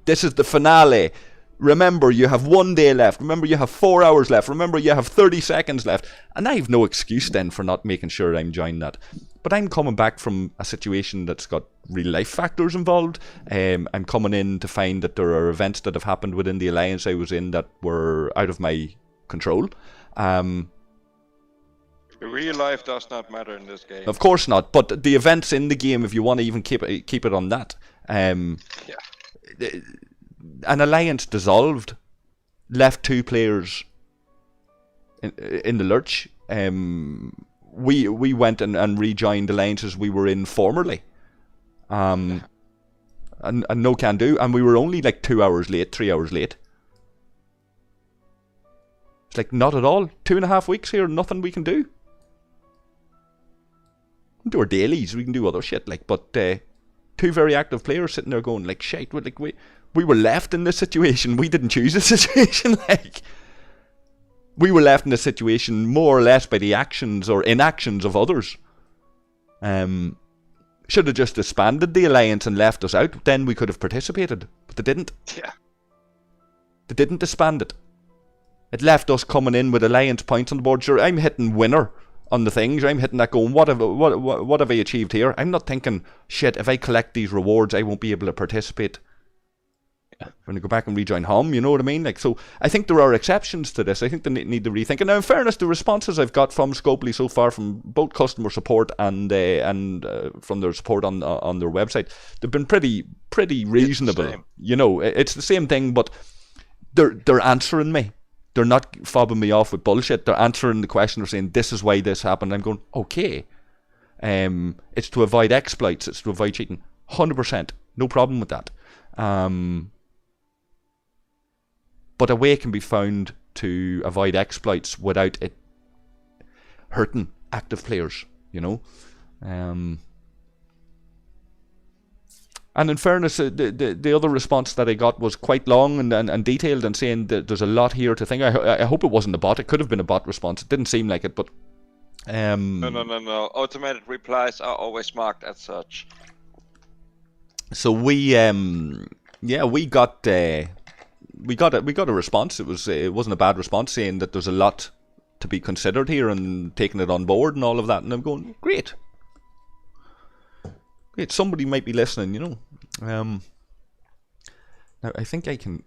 This is the finale. Remember, you have 1 day left. Remember, you have 4 hours left. Remember, you have 30 seconds left. And I have no excuse then for not making sure I'm joining that. But I'm coming back from a situation that's got real life factors involved. I'm coming in to find that there are events that have happened within the alliance I was in that were out of my control. Real life does not matter in this game. Of course not. But the events in the game, if you want to even keep it on that. An alliance dissolved, left 2 players in the lurch. We went and rejoined alliances we were in formerly, and no can do. And we were only like 2 hours late, 3 hours late. It's like, not at all. 2.5 weeks here, nothing we can do. We can do our dailies, we can do other shit. Like, but 2 very active players sitting there going like, shit, we were left in this situation. We didn't choose this situation. Like, we were left in this situation more or less by the actions or inactions of others. Should have just disbanded the alliance and left us out. Then we could have participated, but they didn't. Yeah. They didn't disband it. It left us coming in with alliance points on the board. Sure, I'm hitting winner on the things. I'm hitting that going, what have I achieved here? I'm not thinking, shit, if I collect these rewards, I won't be able to participate when I go back and rejoin home, you know what I mean? Like, so I think there are exceptions to this. I think they need to rethink. And now, in fairness, the responses I've got from Scopely so far, from both customer support and from their support on their website, they've been pretty reasonable. You know, it's the same thing, but they're answering me. They're not fobbing me off with bullshit. They're answering the question. They're saying, this is why this happened. I'm going, okay. It's to avoid exploits. It's to avoid cheating. 100%. No problem with that. But a way can be found to avoid exploits without it hurting active players, you know. And in fairness, the other response that I got was quite long and detailed and saying that there's a lot here to think. I hope it wasn't a bot. It could have been a bot response. It didn't seem like it, but... No. Automated replies are always marked as such. So we got a response. It wasn't a bad response, saying that there's a lot to be considered here and taking it on board and all of that. And I'm going, great. Somebody might be listening, you know. Now I think I can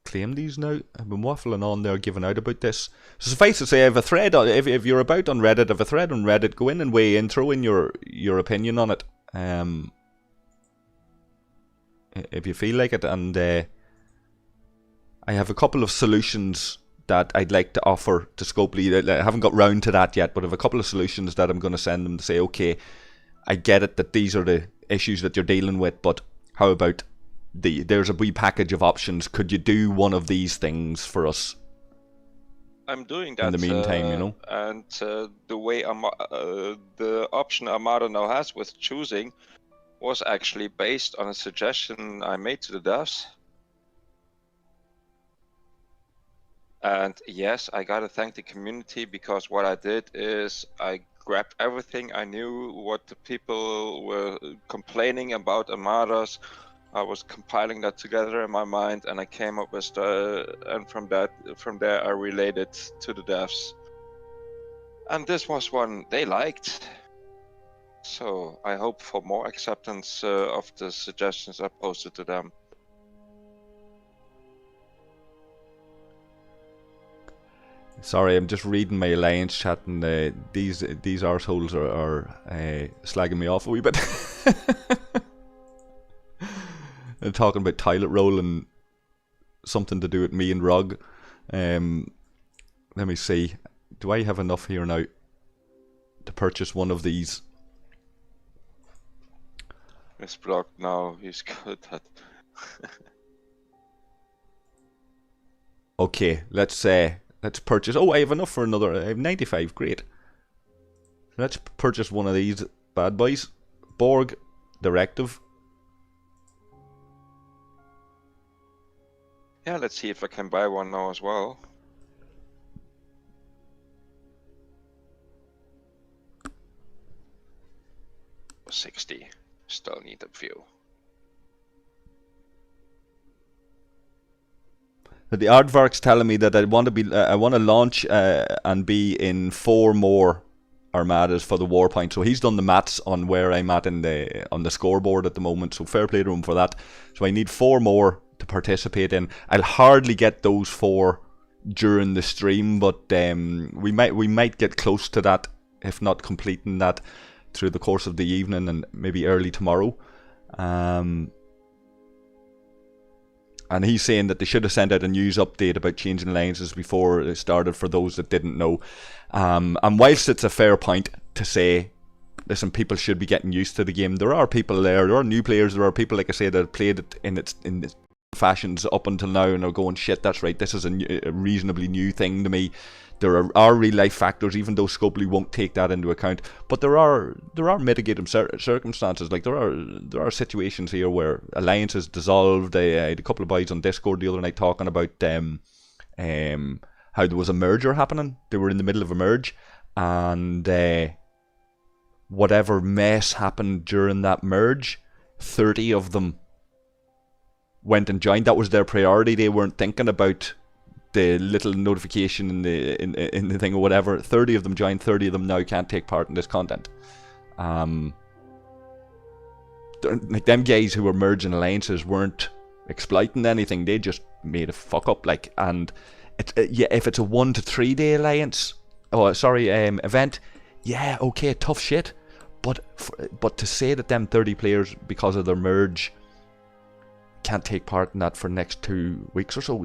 claim these now. I've been waffling on there, giving out about this. So suffice to say, I have a thread. If you're about on Reddit, I have a thread on Reddit. Go in and weigh in, throw in your opinion on it. If you feel like it, and I have a couple of solutions that I'd like to offer to Scopely. I haven't got round to that yet, but I have a couple of solutions that I'm going to send them to say, okay, I get it that these are the issues that you're dealing with, but how about there's a wee package of options. Could you do one of these things for us? I'm doing that in the meantime, you know. And the way the option Armada now has with choosing was actually based on a suggestion I made to the devs. And yes, I gotta thank the community, because what I did is I grabbed everything I knew, what the people were complaining about Armadas. I was compiling that together in my mind, and I came up with and from there I related to the devs. And this was one they liked. So I hope for more acceptance of the suggestions I posted to them. Sorry, I'm just reading my alliance chat, and these arseholes are slagging me off a wee bit. They're talking about toilet roll and something to do with me and Rog. Let me see. Do I have enough here now to purchase one of these? It's blocked now. He's good at. Okay, let's purchase. Oh, I have enough for another. I have 95. Great. Let's purchase one of these bad boys. Borg Directive. Yeah, let's see if I can buy one now as well. $60. Still need a few. But the aardvark's telling me that I want to launch and be in 4 more armadas for the war point. So he's done the maths on where I'm at on the scoreboard at the moment. So fair play to him for that. So I need 4 more to participate in. I'll hardly get those 4 during the stream, but we might get close to that, if not completing that through the course of the evening and maybe early tomorrow. And he's saying that they should have sent out a news update about changing alliances before it started, for those that didn't know. And whilst it's a fair point to say, listen, people should be getting used to the game, there are people there are new players, there are people, like I say, that have played it in its fashions up until now and are going, shit, that's right, this is a reasonably new thing to me. There are real life factors, even though Scopely won't take that into account. But there are mitigating circumstances. Like there are situations here where alliances dissolved. I had a couple of boys on Discord the other night talking about how there was a merger happening. They were in the middle of a merge, and whatever mess happened during that merge, 30 of them went and joined. That was their priority. They weren't thinking about the little notification in the thing or whatever. 30 of them joined. 30 of them now can't take part in this content. Like them guys who were merging alliances weren't exploiting anything. They just made a fuck up. Like, and it's yeah, if it's a 1 to 3 day alliance, event, yeah, okay, tough shit. But to say that them 30 players, because of their merge, can't take part in that for the next 2 weeks or so,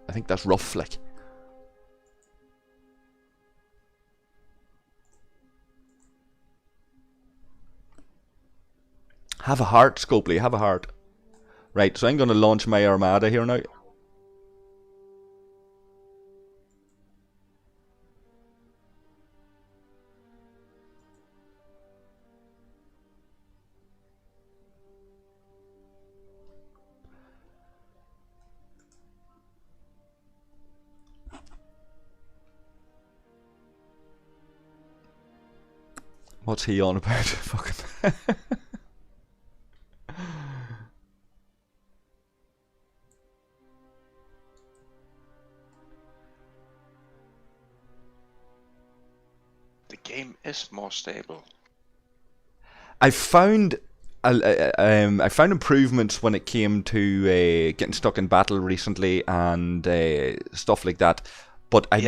I think that's rough, like. Have a heart, Scopely, have a heart. Right, so I'm going to launch my Armada here now. What's he on about? Fucking. The game is more stable. I found improvements when it came to getting stuck in battle recently and stuff like that. But I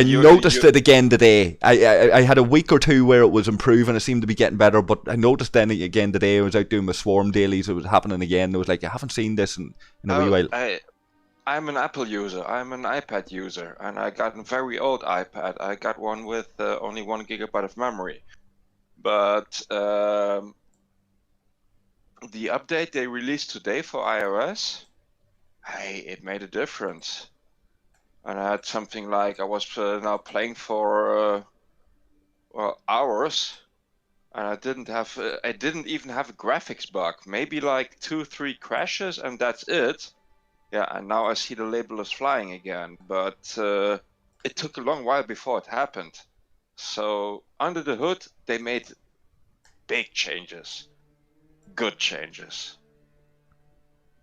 noticed it again today. I had a week or two where it was improving. It seemed to be getting better. But I noticed then again today I was out doing my swarm dailies. It was happening again. It was like, I haven't seen this in a wee while. I'm an Apple user. I'm an iPad user. And I got a very old iPad. I got one with only 1 gigabyte of memory. But the update they released today for iOS, hey, it made a difference. And I had something like I was now playing for hours, and I didn't even have a graphics bug. Maybe like 2-3 crashes, and that's it. Yeah, and now I see the label is flying again. But it took a long while before it happened. So under the hood, they made big changes, good changes,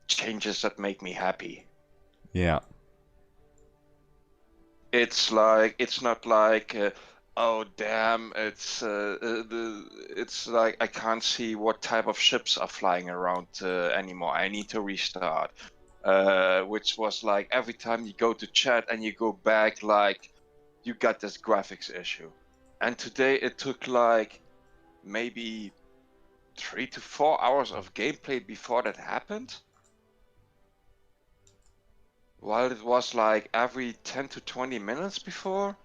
changes that make me happy. Yeah. It's not like oh damn, it's like I can't see what type of ships are flying around anymore. I need to restart. Which was like every time you go to chat and you go back, like you got this graphics issue. And today it took like maybe 3 to 4 hours of gameplay before that happened. While it was like every 10 to 20 minutes before.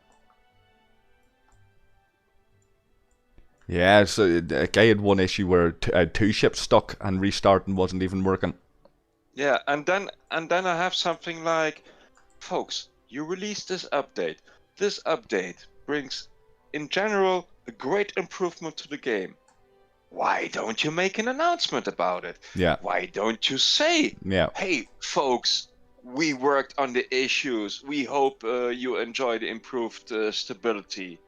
Yeah, so I had one issue where I had 2 ships stuck and restarting wasn't even working. Yeah, and then I have something like, folks, you released this update. This update brings, in general, a great improvement to the game. Why don't you make an announcement about it? Yeah. Why don't you say, Yeah. hey, folks, we worked on the issues. We hope you enjoy the improved stability.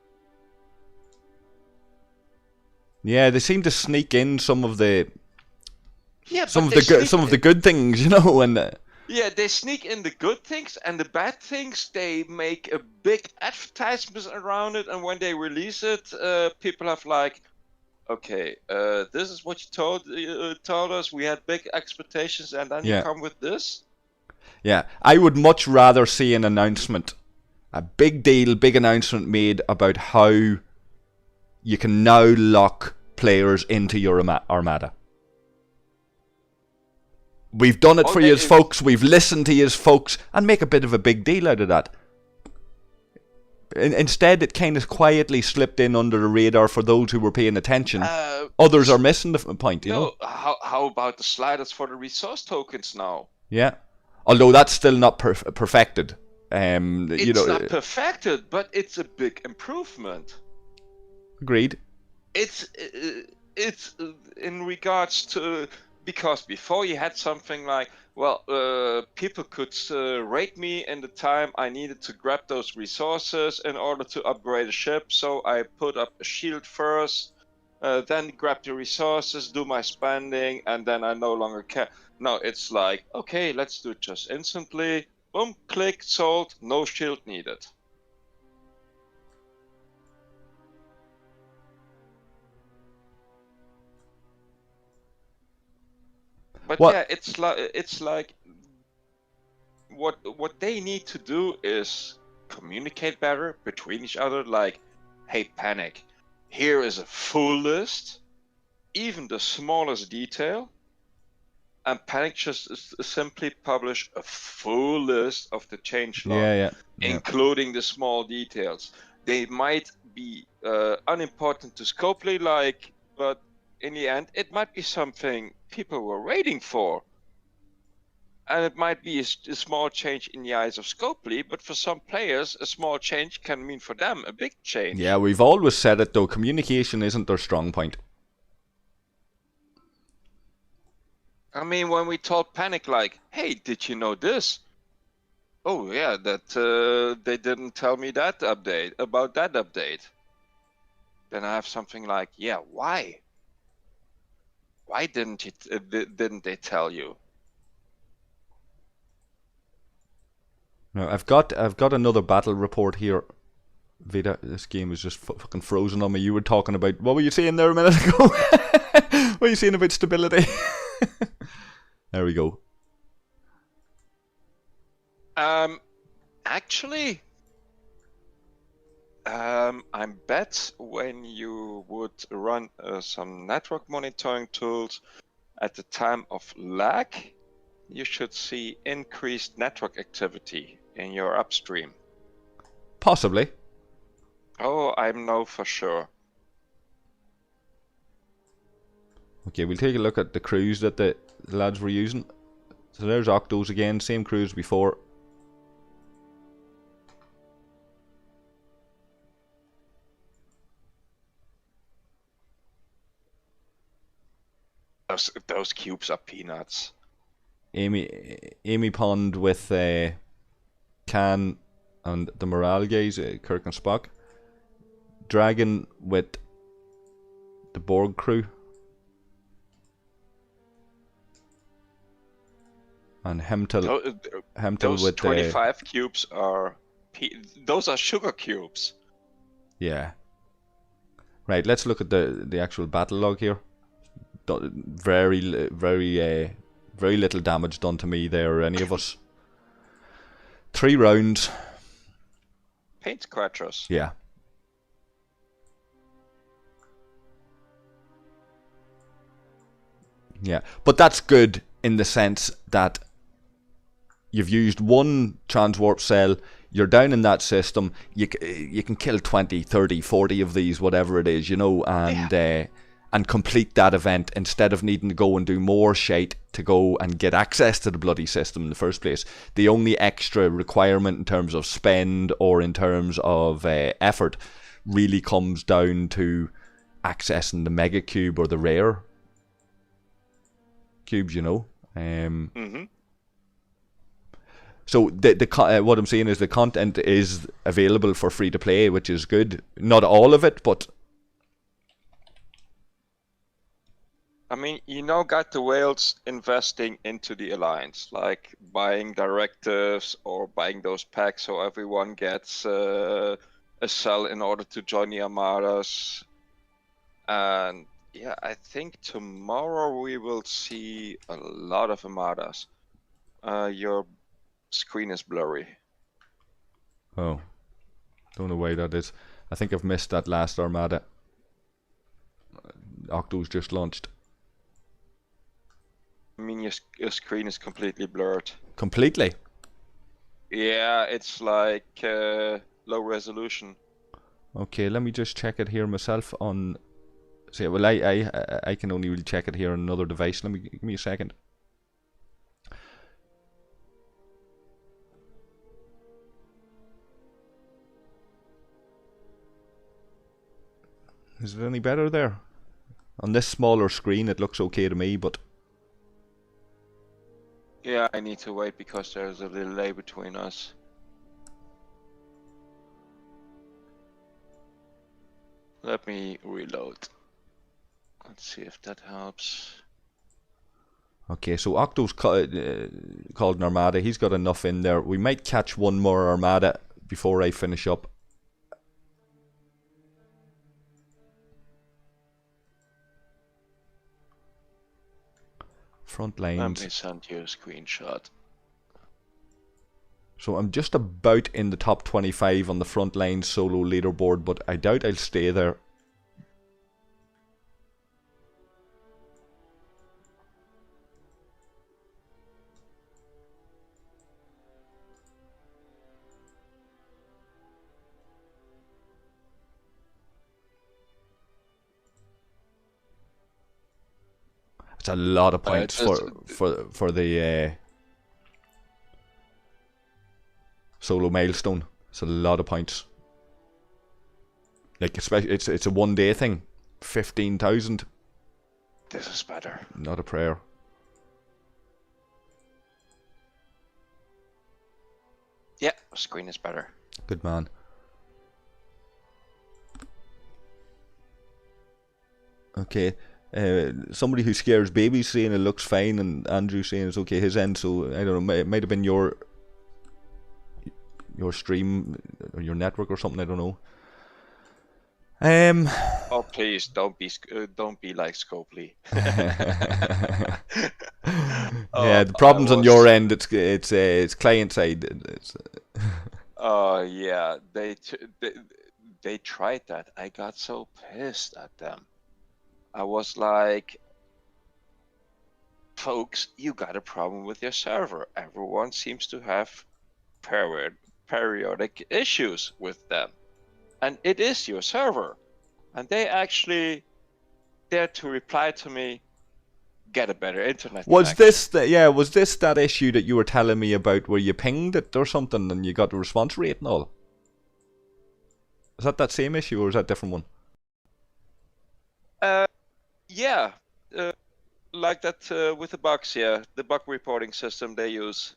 Yeah, they seem to sneak in some of the some of the good things, you know, and yeah, they sneak in the good things, and the bad things they make a big advertisement around it, and when they release it, people have like, okay, this is what you told us. We had big expectations, and then you come with this. Yeah, I would much rather see an announcement, a big deal, big announcement made about how you can now lock players into your Armada. We've done it for you, folks. We've listened to you, folks, and make a bit of a big deal out of that. Instead, it kind of quietly slipped in under the radar for those who were paying attention. Others are missing the point, you know. How about the sliders for the resource tokens now? Yeah, although that's still not perfected. It's not perfected, but it's a big improvement. Agreed. It's in regards to, because before you had something like, well, people could raid me in the time I needed to grab those resources in order to upgrade a ship. So I put up a shield first, then grab the resources, do my spending, and then I no longer care. Now it's like, okay, let's do it just instantly. Boom, click, sold, no shield needed. But yeah, it's like what they need to do is communicate better between each other. Like, hey, Panic, here is a full list, even the smallest detail, and Panic just simply publish a full list of the change log, including the small details. They might be unimportant to Scopely, like, but in the end, it might be something people were waiting for. And it might be a small change in the eyes of Scopely, but for some players, a small change can mean for them a big change. Yeah, we've always said it though, communication isn't their strong point. I mean, when we told Panic like, hey, did you know this? Oh yeah, that they didn't tell me that update, about that update. Then I have something like, yeah, why? Why didn't they tell you? Now, I've got another battle report here. Vidar, this game is just fucking frozen on me. You were talking about, what were you saying there a minute ago? What were you saying about stability? There we go. Actually, I bet when you would run some network monitoring tools at the time of lag, you should see increased network activity in your upstream. Possibly. Oh, I know for sure. Okay, we'll take a look at the crews that the lads were using. So there's Octos again, same crews before. Those cubes are peanuts. Amy Pond with Khan and the morale guys, Kirk and Spock. Dragon with the Borg crew. And Hemtel Those with 25 cubes are... Those are sugar cubes. Yeah. Right, let's look at the actual battle log here. Very little damage done to me there or any of us. 3 rounds. Paint scratchers. Yeah. Yeah, but that's good in the sense that you've used one transwarp cell, you're down in that system, you can kill 20, 30, 40 of these, whatever it is, you know, and complete that event instead of needing to go and do more shite to go and get access to the bloody system in the first place. The only extra requirement in terms of spend or in terms of effort really comes down to accessing the mega cube or the rare cubes, you know. So what I'm saying is the content is available for free to play, which is good. Not all of it, but I mean, you now got the whales investing into the alliance, like buying directives or buying those packs so everyone gets a cell in order to join the Armadas. And yeah, I think tomorrow we will see a lot of Armadas. Your screen is blurry. oh, don't know why that is. I think I've missed that last Armada. Octo's just launched. I mean, your screen is completely blurred. Completely? Yeah, it's like low resolution. Okay, let me just check it here myself on... See, well, I can only really check it here on another device. Give me a second. Is it any better there? On this smaller screen it looks okay to me, but... Yeah, I need to wait because there's a delay between us. Let me reload. Let's see if that helps. Okay, so Octo's called an Armada. He's got enough in there. We might catch one more Armada before I finish up. Front lines. Let me send you a screenshot. So I'm just about in the top 25 on the front line solo leaderboard, but I doubt I'll stay there. It's a lot of points for the solo milestone. It's a lot of points. Like, especially it's a 1 day thing. 15,000. This is better. Not a prayer. Yeah, screen is better. Good man. Okay. Somebody who scares babies saying it looks fine, and Andrew saying it's okay his end. So I don't know. It might have been your stream or your network or something. I don't know. Oh please, don't be like Scopely. Yeah, the problems on your end. It's client side. Yeah, they tried that. I got so pissed at them. I was like, folks, you got a problem with your server. Everyone seems to have periodic issues with them. And it is your server. And they actually dared to reply to me, get a better internet Was connection. was this that issue that you were telling me about where you pinged it or something and you got a response rate and all? Is that same issue or is that a different one? Yeah. Like that with the bugs, yeah. The bug reporting system they use.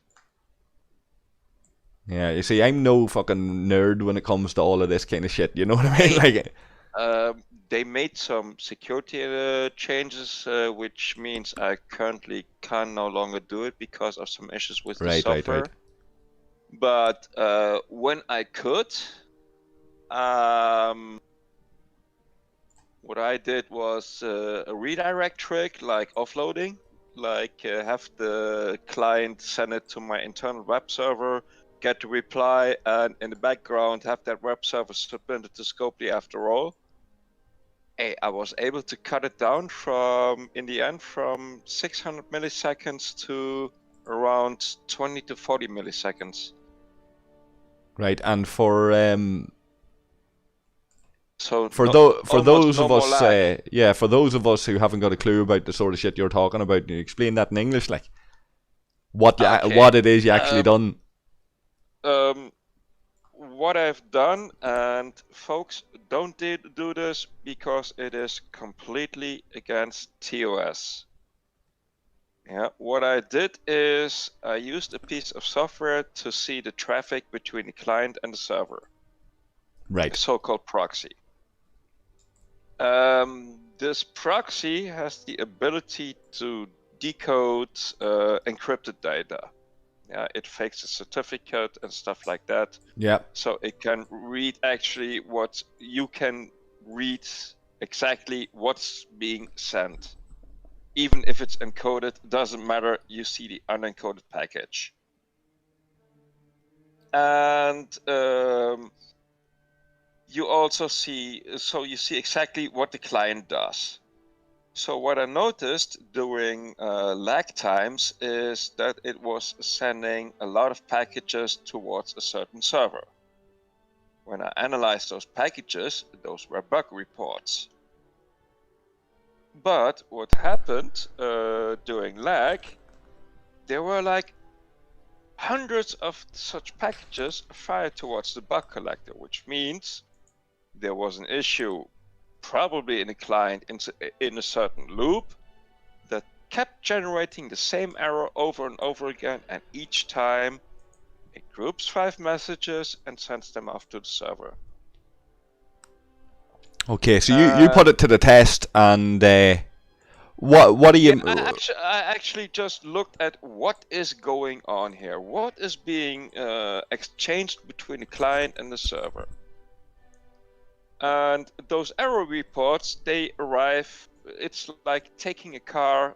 Yeah, you see, I'm no fucking nerd when it comes to all of this kind of shit, you know what I mean? Like, they made some security changes, which means I currently can no longer do it because of some issues with the software. Right. But when I could, what I did was a redirect trick, like offloading, like have the client send it to my internal web server, get the reply, and in the background have that web server submit it to Scopely after all. Hey, I was able to cut it down in the end from 600 milliseconds to around 20 to 40 milliseconds. Right, and for So for those of us who haven't got a clue about the sort of shit you're talking about, you explain that in English, like what it is you actually done. What I've done, and folks, don't do this because it is completely against TOS. Yeah, what I did is I used a piece of software to see the traffic between the client and the server. Right. A so-called proxy. This proxy has the ability to decode encrypted data. Yeah, it fakes a certificate and stuff like that. Yeah. So it can read actually what you can read exactly what's being sent. Even if it's encoded, doesn't matter, you see the unencoded package. And you also see, you see exactly what the client does. So what I noticed during lag times is that it was sending a lot of packages towards a certain server. When I analyzed those packages, those were bug reports. But what happened during lag, there were like hundreds of such packages fired towards the bug collector, which means there was an issue probably in a client in a certain loop that kept generating the same error over and over again, and each time it groups 5 messages and sends them off to the server. Okay, so you put it to the test, and what do you? I actually just looked at what is going on here, what is being exchanged between the client and the server. And those error reports, they arrive, it's like taking a car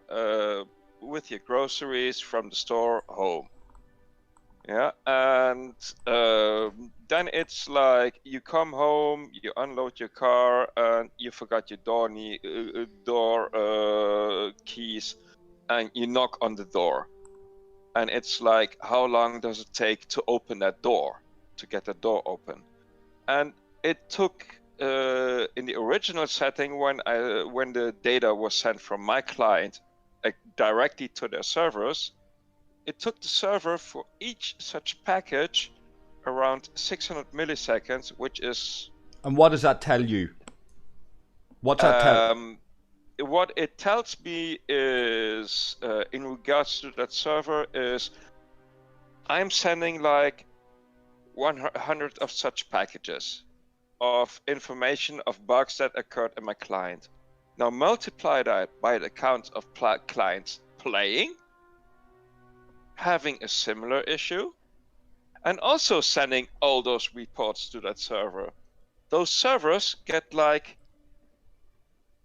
with your groceries from the store home. Yeah, and then it's like you come home, you unload your car, and you forgot your door keys, and you knock on the door. And it's like, how long does it take to open that door, to get the door open? And it took in the original setting when the data was sent from my client directly to their servers. It took the server for each such package around 600 milliseconds, which is... And what does that tell you? What's that tell? What it tells me is, in regards to that server, is I'm sending like 100 of such packages of information of bugs that occurred in my client. Now multiply that by the count of clients playing, having a similar issue, and also sending all those reports to that server. Those servers get like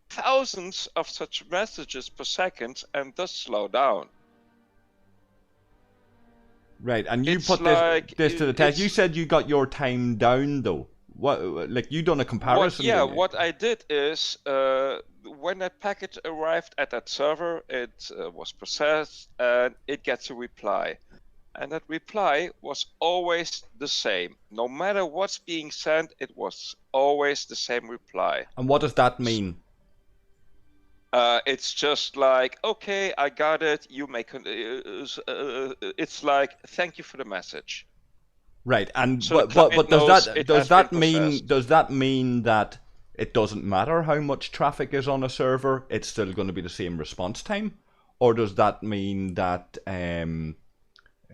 thousands of such messages per second and thus slow down. Right, and you It's put like, this to the test. You said you got your time down though. What, like you done a comparison? What I did is when that package arrived at that server, it was processed and it gets a reply. And that reply was always the same. No matter what's being sent, it was always the same reply. And what does that mean? It's just like, okay, I got it. You make it's like, thank you for the message. Right, and So but does that processed. mean that it doesn't matter how much traffic is on a server, it's still going to be the same response time, or does that mean that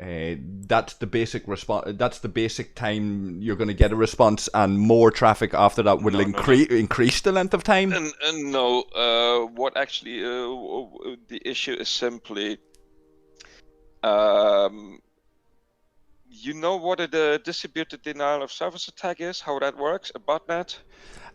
that's the basic response? That's the basic time you're going to get a response, and more traffic after that will increase the length of time. And no, what actually the issue is simply, you know what a distributed denial of service attack is? How that works? A botnet?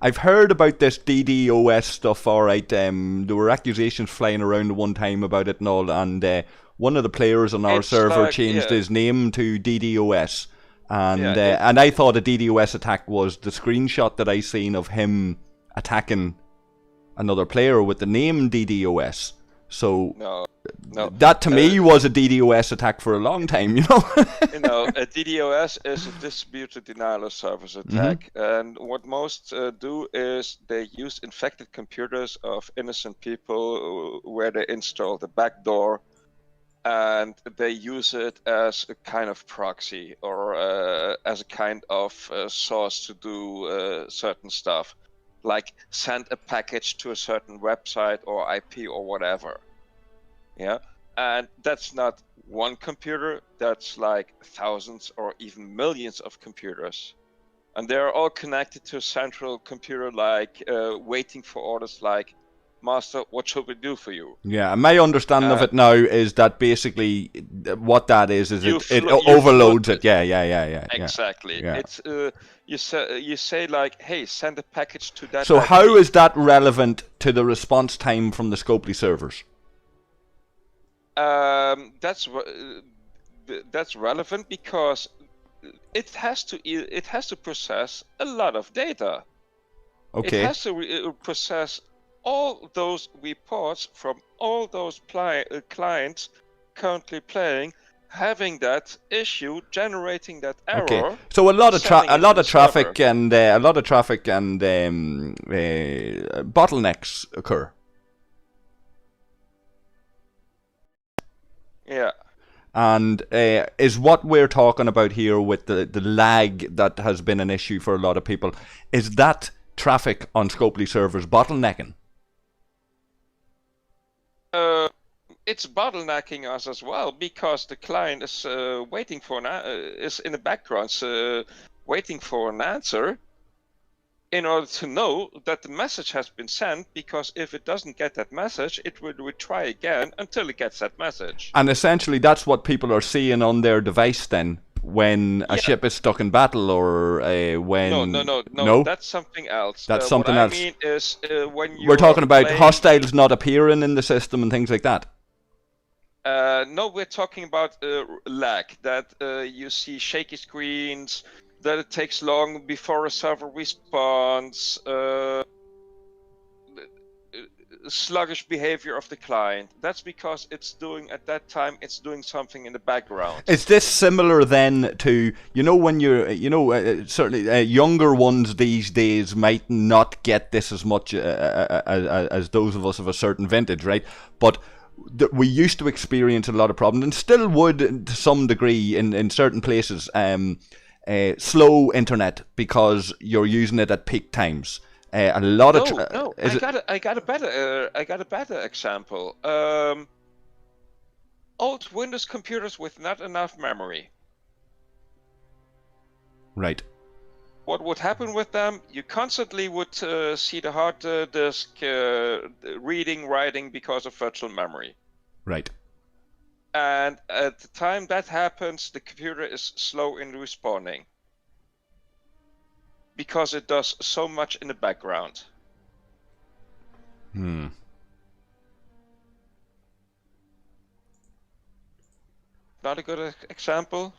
I've heard about this DDoS stuff. All right, there were accusations flying around at one time about it and all, and one of the players on our server changed his name to DDoS, and I thought a DDoS attack was the screenshot that I seen of him attacking another player with the name DDoS. So no. That to me was a DDoS attack for a long time, you know. A DDoS is a distributed denial of service attack, and what most do is they use infected computers of innocent people where they install the backdoor, and they use it as a kind of proxy or as a kind of source to do certain stuff, like send a package to a certain website or IP or whatever. Yeah, and that's not one computer, that's like thousands or even millions of computers. And they're all connected to a central computer, like waiting for orders like, Master, what should we do for you? Yeah, and my understanding of it now is that basically what that is it overloads it. Yeah. Exactly. Yeah. It's you say like, hey, send a package to that. So IP. how is that relevant to the response time from the Scopely servers? That's relevant because it has to process a lot of data. Okay. It has to process all those reports from all those clients currently playing, having that issue, generating that error. Okay. So a lot of traffic and bottlenecks occur. Yeah. And is what we're talking about here with the lag that has been an issue for a lot of people, is that traffic on Scopely servers bottlenecking? It's bottlenecking us as well because the client is waiting for is in the background waiting for an answer in order to know that the message has been sent, because if it doesn't get that message, it will retry again until it gets that message. And essentially that's what people are seeing on their device then, when a ship is stuck in battle, or when... No, that's something else. That's something else. What I mean is when we're talking about hostiles not appearing in the system and things like that. No, we're talking about lag, that you see shaky screens, that it takes long before a server responds, sluggish behavior of the client. That's because it's doing something in the background. Is this similar then to, when you're, certainly younger ones these days might not get this as much as those of us of a certain vintage, right? But we used to experience a lot of problems, and still would to some degree in certain places. Slow internet because you're using it at peak times. A lot of I got a better example. Old Windows computers with not enough memory. Right. What would happen with them? You constantly would see the hard disk reading, writing because of virtual memory. Right. And at the time that happens, the computer is slow in responding. Because it does so much in the background. Not a good example?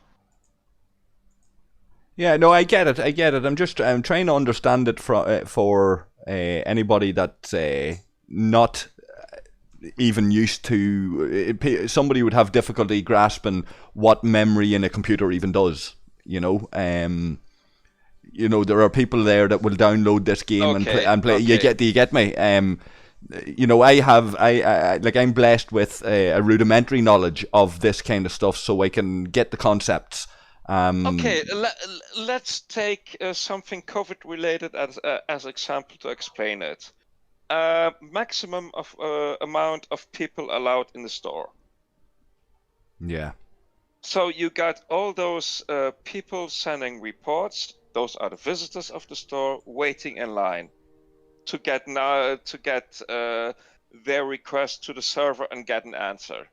Yeah, no, I get it. I'm trying to understand it for anybody that's not even used to. Somebody would have difficulty grasping what memory in a computer even does. There are people there that will download this game and play. Okay. Do you get me? I'm blessed with a rudimentary knowledge of this kind of stuff, so I can get the concepts. Let's take something COVID related as example to explain it. Maximum of amount of people allowed in the store. Yeah. So you got all those people sending reports. Those are the visitors of the store waiting in line to get their request to the server and get an answer.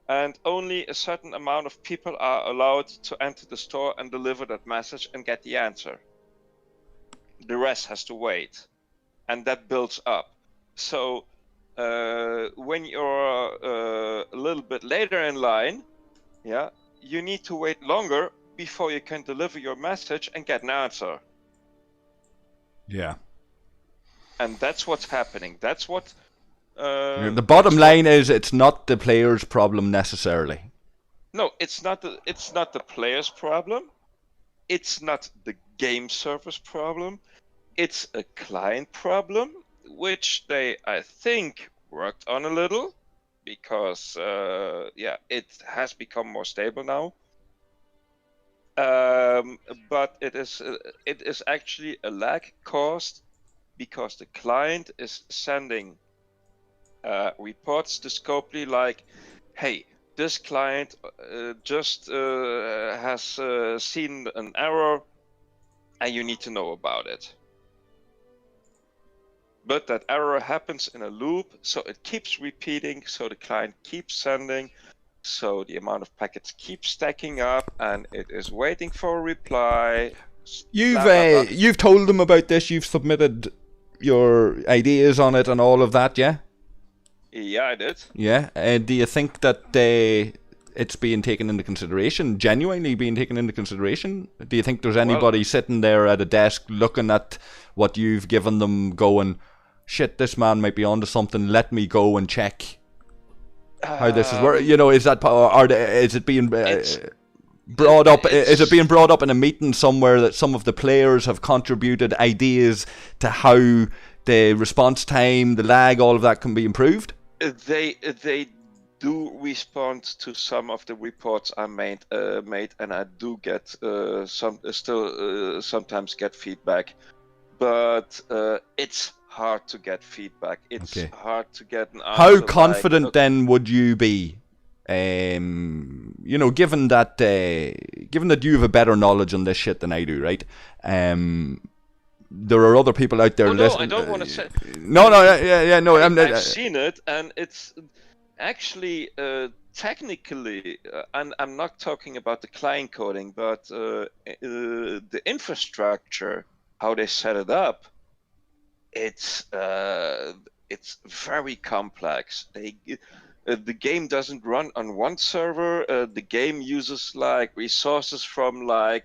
And only a certain amount of people are allowed to enter the store and deliver that message and get the answer. The rest has to wait, and that builds up. So when you're a little bit later in line, you need to wait longer before you can deliver your message and get an answer. Yeah. And that's what's happening. That's what... the bottom line is it's not the player's problem necessarily. No, it's not the player's problem. It's not the game server's problem. It's a client problem, which they, I think, worked on a little, because it has become more stable now. But it is actually a lag caused because the client is sending reports to Scopely like, hey, this client just has seen an error and you need to know about it. But that error happens in a loop, so it keeps repeating, so the client keeps sending, so the amount of packets keeps stacking up, and it is waiting for a reply. You've told them about this, you've submitted your ideas on it and all of that, yeah? Yeah, I did. Yeah, do you think that it's being taken into consideration, genuinely being taken into consideration? Do you think there's anybody sitting there at a desk looking at what you've given them going, shit, this man might be onto something, let me go and check how this is working? Is that, or is it being brought up? Is it being brought up in a meeting somewhere that some of the players have contributed ideas to how the response time, the lag, all of that can be improved? They do respond to some of the reports I made, and I do get sometimes get feedback, but it's hard to get feedback. It's hard to get an answer. How confident then would you be? Given that you have a better knowledge on this shit than I do, right? There are other people out there listening. No, I don't want to say. No, I've seen it, and it's actually technically, and I'm not talking about the client coding, but the infrastructure, how they set it up. It's very complex. The game doesn't run on one server. The game uses resources from 5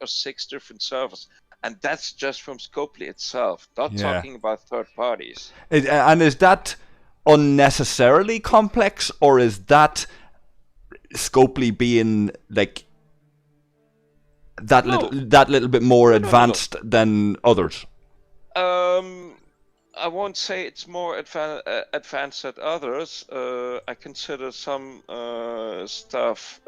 or 6 different servers. And that's just from Scopely itself, not talking about third parties. And is that unnecessarily complex, or is that Scopely being that little bit more advanced than others? I won't say it's more advanced than others. I consider some stuff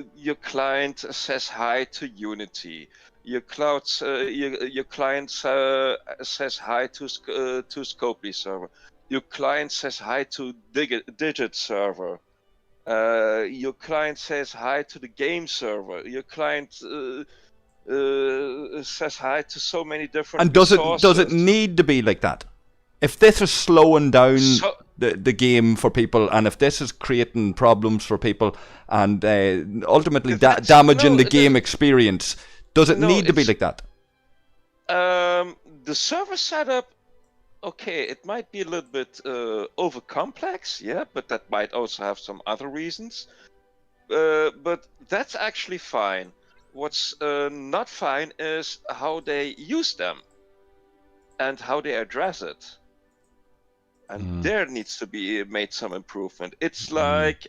your client says hi to Unity. Your client says hi to Scopely server. Your client says hi to Digit server. Your client says hi to the game server. Your client says hi to so many different And resources. does it need to be like that? If this is slowing down the game for people, and if this is creating problems for people, and ultimately damaging the game experience, does it need to be like that? The server setup, okay, it might be a little bit over complex, yeah, but that might also have some other reasons. But that's actually fine. What's not fine is how they use them and how they address it. And there needs to be made some improvement. It's like,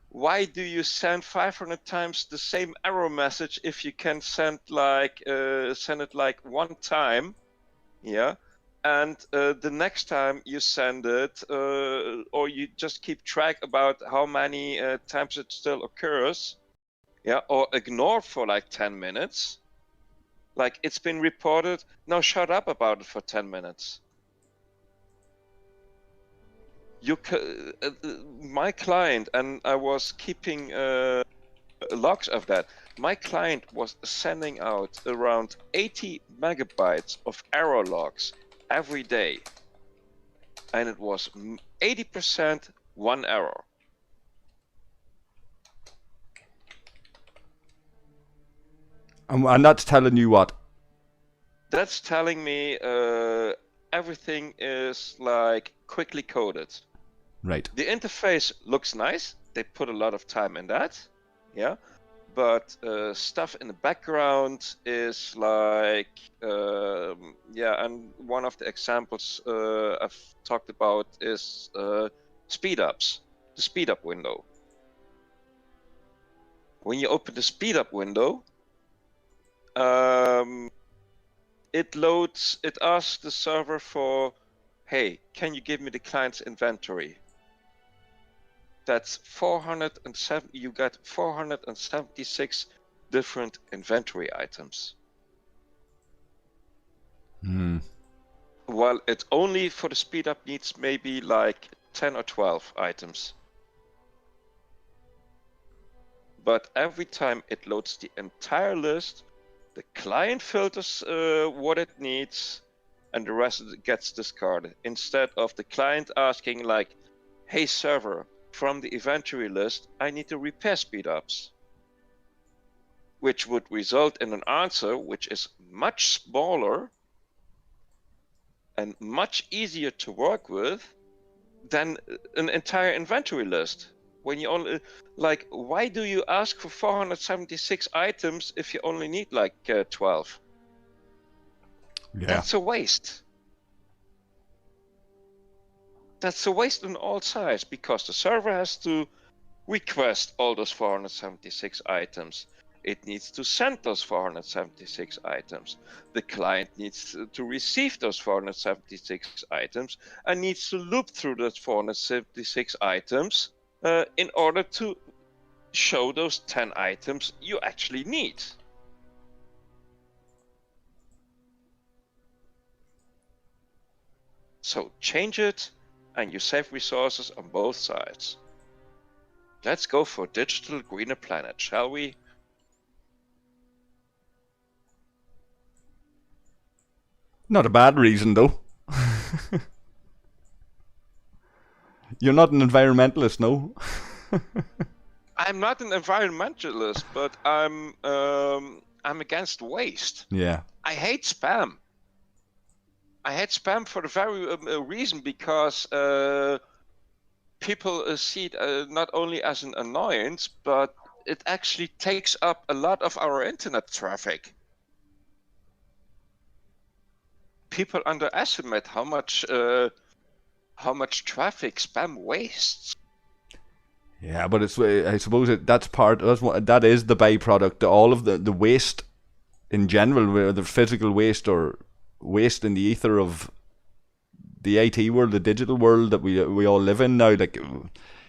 why do you send 500 times the same error message if you can send it like one time, yeah? And the next time you send it, or you just keep track about how many times it still occurs, yeah, or ignore for like 10 minutes. Like, it's been reported, now shut up about it for 10 minutes. My client, and I was keeping logs of that, my client was sending out around 80 megabytes of error logs every day. And it was 80% one error. And that's telling you what? That's telling me everything is like quickly coded. Right. The interface looks nice. They put a lot of time in that, yeah. But stuff in the background is like, and one of the examples I've talked about is speed ups, the speed up window. When you open the speed up window, it asks the server for, hey, can you give me the client's inventory? That's 407. You got 476 different inventory items. While it only for the speed up needs maybe like 10 or 12 items. But every time it loads the entire list, the client filters what it needs, and the rest gets discarded. Instead of the client asking like, hey server, from the inventory list, I need to repair speedups. Which would result in an answer which is much smaller and much easier to work with than an entire inventory list. When you only, like, why do you ask for 476 items if you only need like 12? Yeah. That's a waste. That's a waste on all sides, because the server has to request all those 476 items. It needs to send those 476 items. The client needs to receive those 476 items and needs to loop through those 476 items in order to show those 10 items you actually need. So change it, and you save resources on both sides. Let's go for a digital greener planet, shall we? Not a bad reason, though. You're not an environmentalist, no? I'm not an environmentalist, but I'm against waste. Yeah. I hate spam. I hate spam for the very reason, because people see it not only as an annoyance, but it actually takes up a lot of our internet traffic. People underestimate how much traffic spam wastes. Yeah, but it's, I suppose that is the byproduct. All of the waste in general, where the physical waste or waste in the ether of the IT world, the digital world that we all live in now, like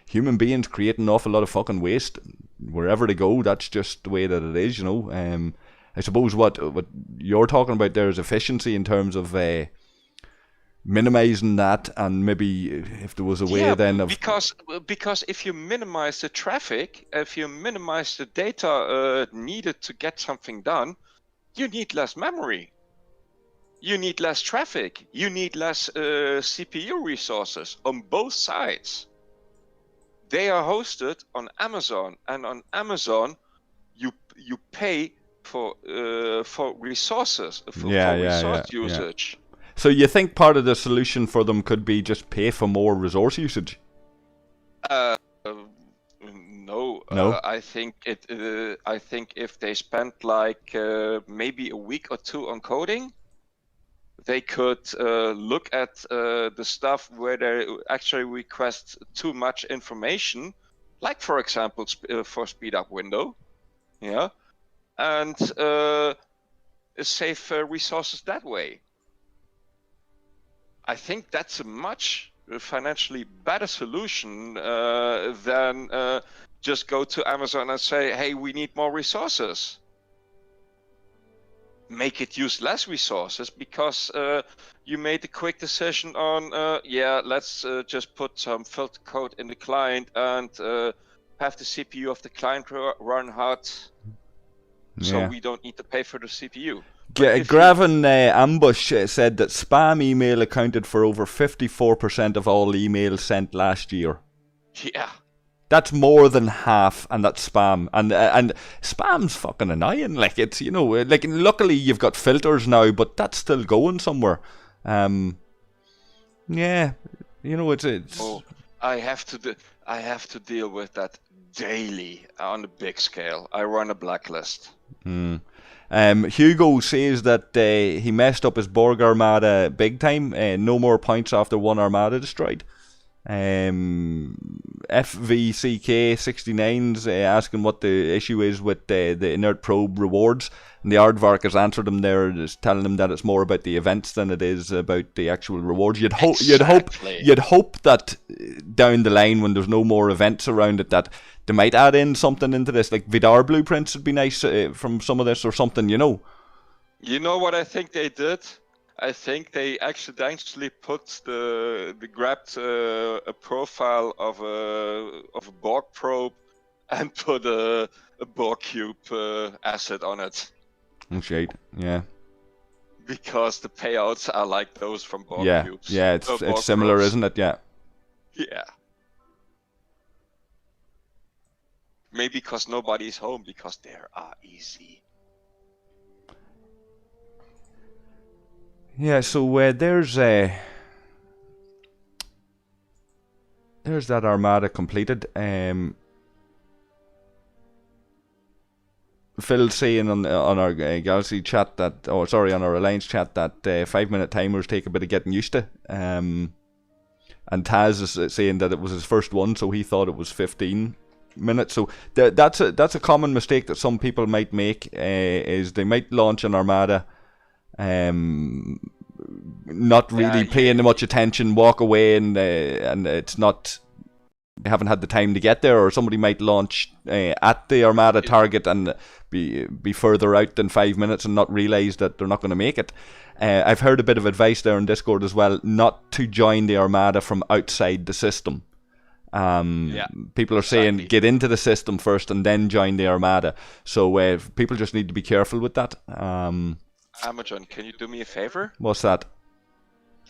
human beings create an awful lot of fucking waste wherever they go. That's just the way that it is, you know. I suppose what you're talking about there is efficiency in terms of minimizing that, and maybe if there was a way then of because if you minimize the traffic, if you minimize the data needed to get something done, you need less memory. You need less traffic. You need less CPU resources on both sides. They are hosted on Amazon, and on Amazon, you pay for resources for resource usage. Yeah. So you think part of the solution for them could be just pay for more resource usage? No. I think if they spent like maybe a week or two on coding, they could look at the stuff where they actually request too much information, like for example for speed up window, and save resources that way. I think that's a much financially better solution than just go to Amazon and say, hey, we need more resources. Make it use less resources because you made a quick decision on, let's just put some filter code in the client and have the CPU of the client run hot, so we don't need to pay for the CPU. Gravin Ambush said that spam email accounted for over 54% of all emails sent last year. Yeah. That's more than half, and that's spam. And spam's fucking annoying. Like, it's, you know, like, luckily you've got filters now, but that's still going somewhere. Yeah, you know, it's. Oh, I have to deal with that daily on a big scale. I run a blacklist. Hugo says that he messed up his Borg Armada big time. No more points after one Armada destroyed. FVCK69's asking what the issue is with the inert probe rewards, and the Aardvark has answered him there, just telling him that it's more about the events than it is about the actual rewards. You'd hope that down the line, when there's no more events around it, that they might add in something into this, like Vidar blueprints would be nice from some of this or something, you know. You know what I think they did? I think they accidentally grabbed a profile of a Borg probe and put a Borg cube asset on it. Oh shit, yeah. Because the payouts are like those from Borg cubes. Yeah, it's similar, probes. Isn't it? Yeah. Yeah. Maybe because nobody's home, because they are easy. Yeah, so there's that Armada completed. Phil saying on our Galaxy chat that, on our Alliance chat, that 5-minute timers take a bit of getting used to. And Taz is saying that it was his first one, so he thought it was 15 minutes. So that's a common mistake that some people might make. Is they might launch an Armada. Not really paying much attention, walk away, and it's not, they haven't had the time to get there, or somebody might launch at the Armada target and be further out than 5 minutes and not realise that they're not going to make it. I've heard a bit of advice there in Discord as well, not to join the Armada from outside the system. People are saying get into the system first and then join the Armada, so people just need to be careful with that. Amorgin, can you do me a favor? What's that?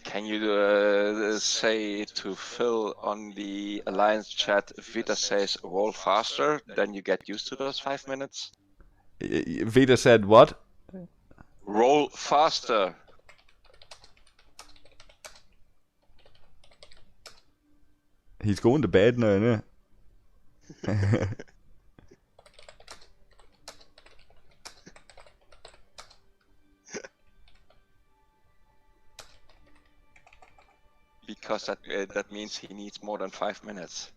Can you say to Phil on the Alliance chat, Vita says roll faster, then you get used to those 5 minutes? Vita said what? Roll faster. He's going to bed now, isn't he? Because that means he needs more than 5 minutes.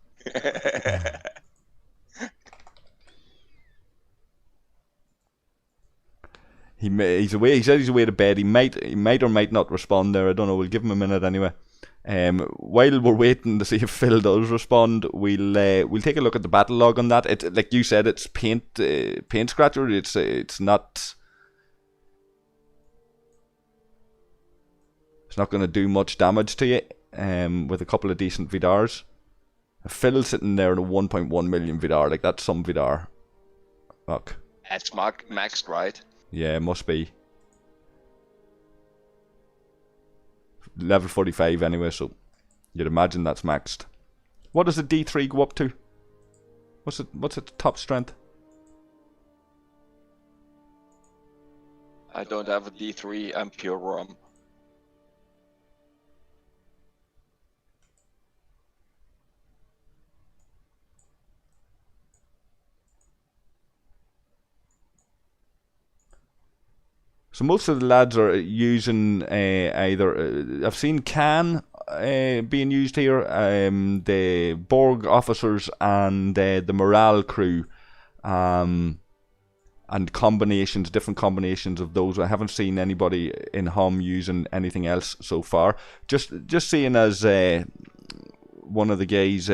He's away. He said he's away to bed. He might or might not respond there. I don't know. We'll give him a minute anyway. While we're waiting to see if Phil does respond, we'll take a look at the battle log on that. It, like you said, it's paint scratcher. It's not going to do much damage to you. With a couple of decent Vidars. Phil's sitting there in a 1.1 million Vidar. Like, that's some Vidar. Fuck. That's maxed, right? Yeah, it must be. Level 45 anyway, so you'd imagine that's maxed. What does the D3 go up to? What's its top strength? I don't have a D3, I'm pure ROM. So most of the lads are using either... I've seen Can being used here, the Borg officers and the morale crew, and different combinations of those. I haven't seen anybody in Hum using anything else so far. Just seeing as one of the guys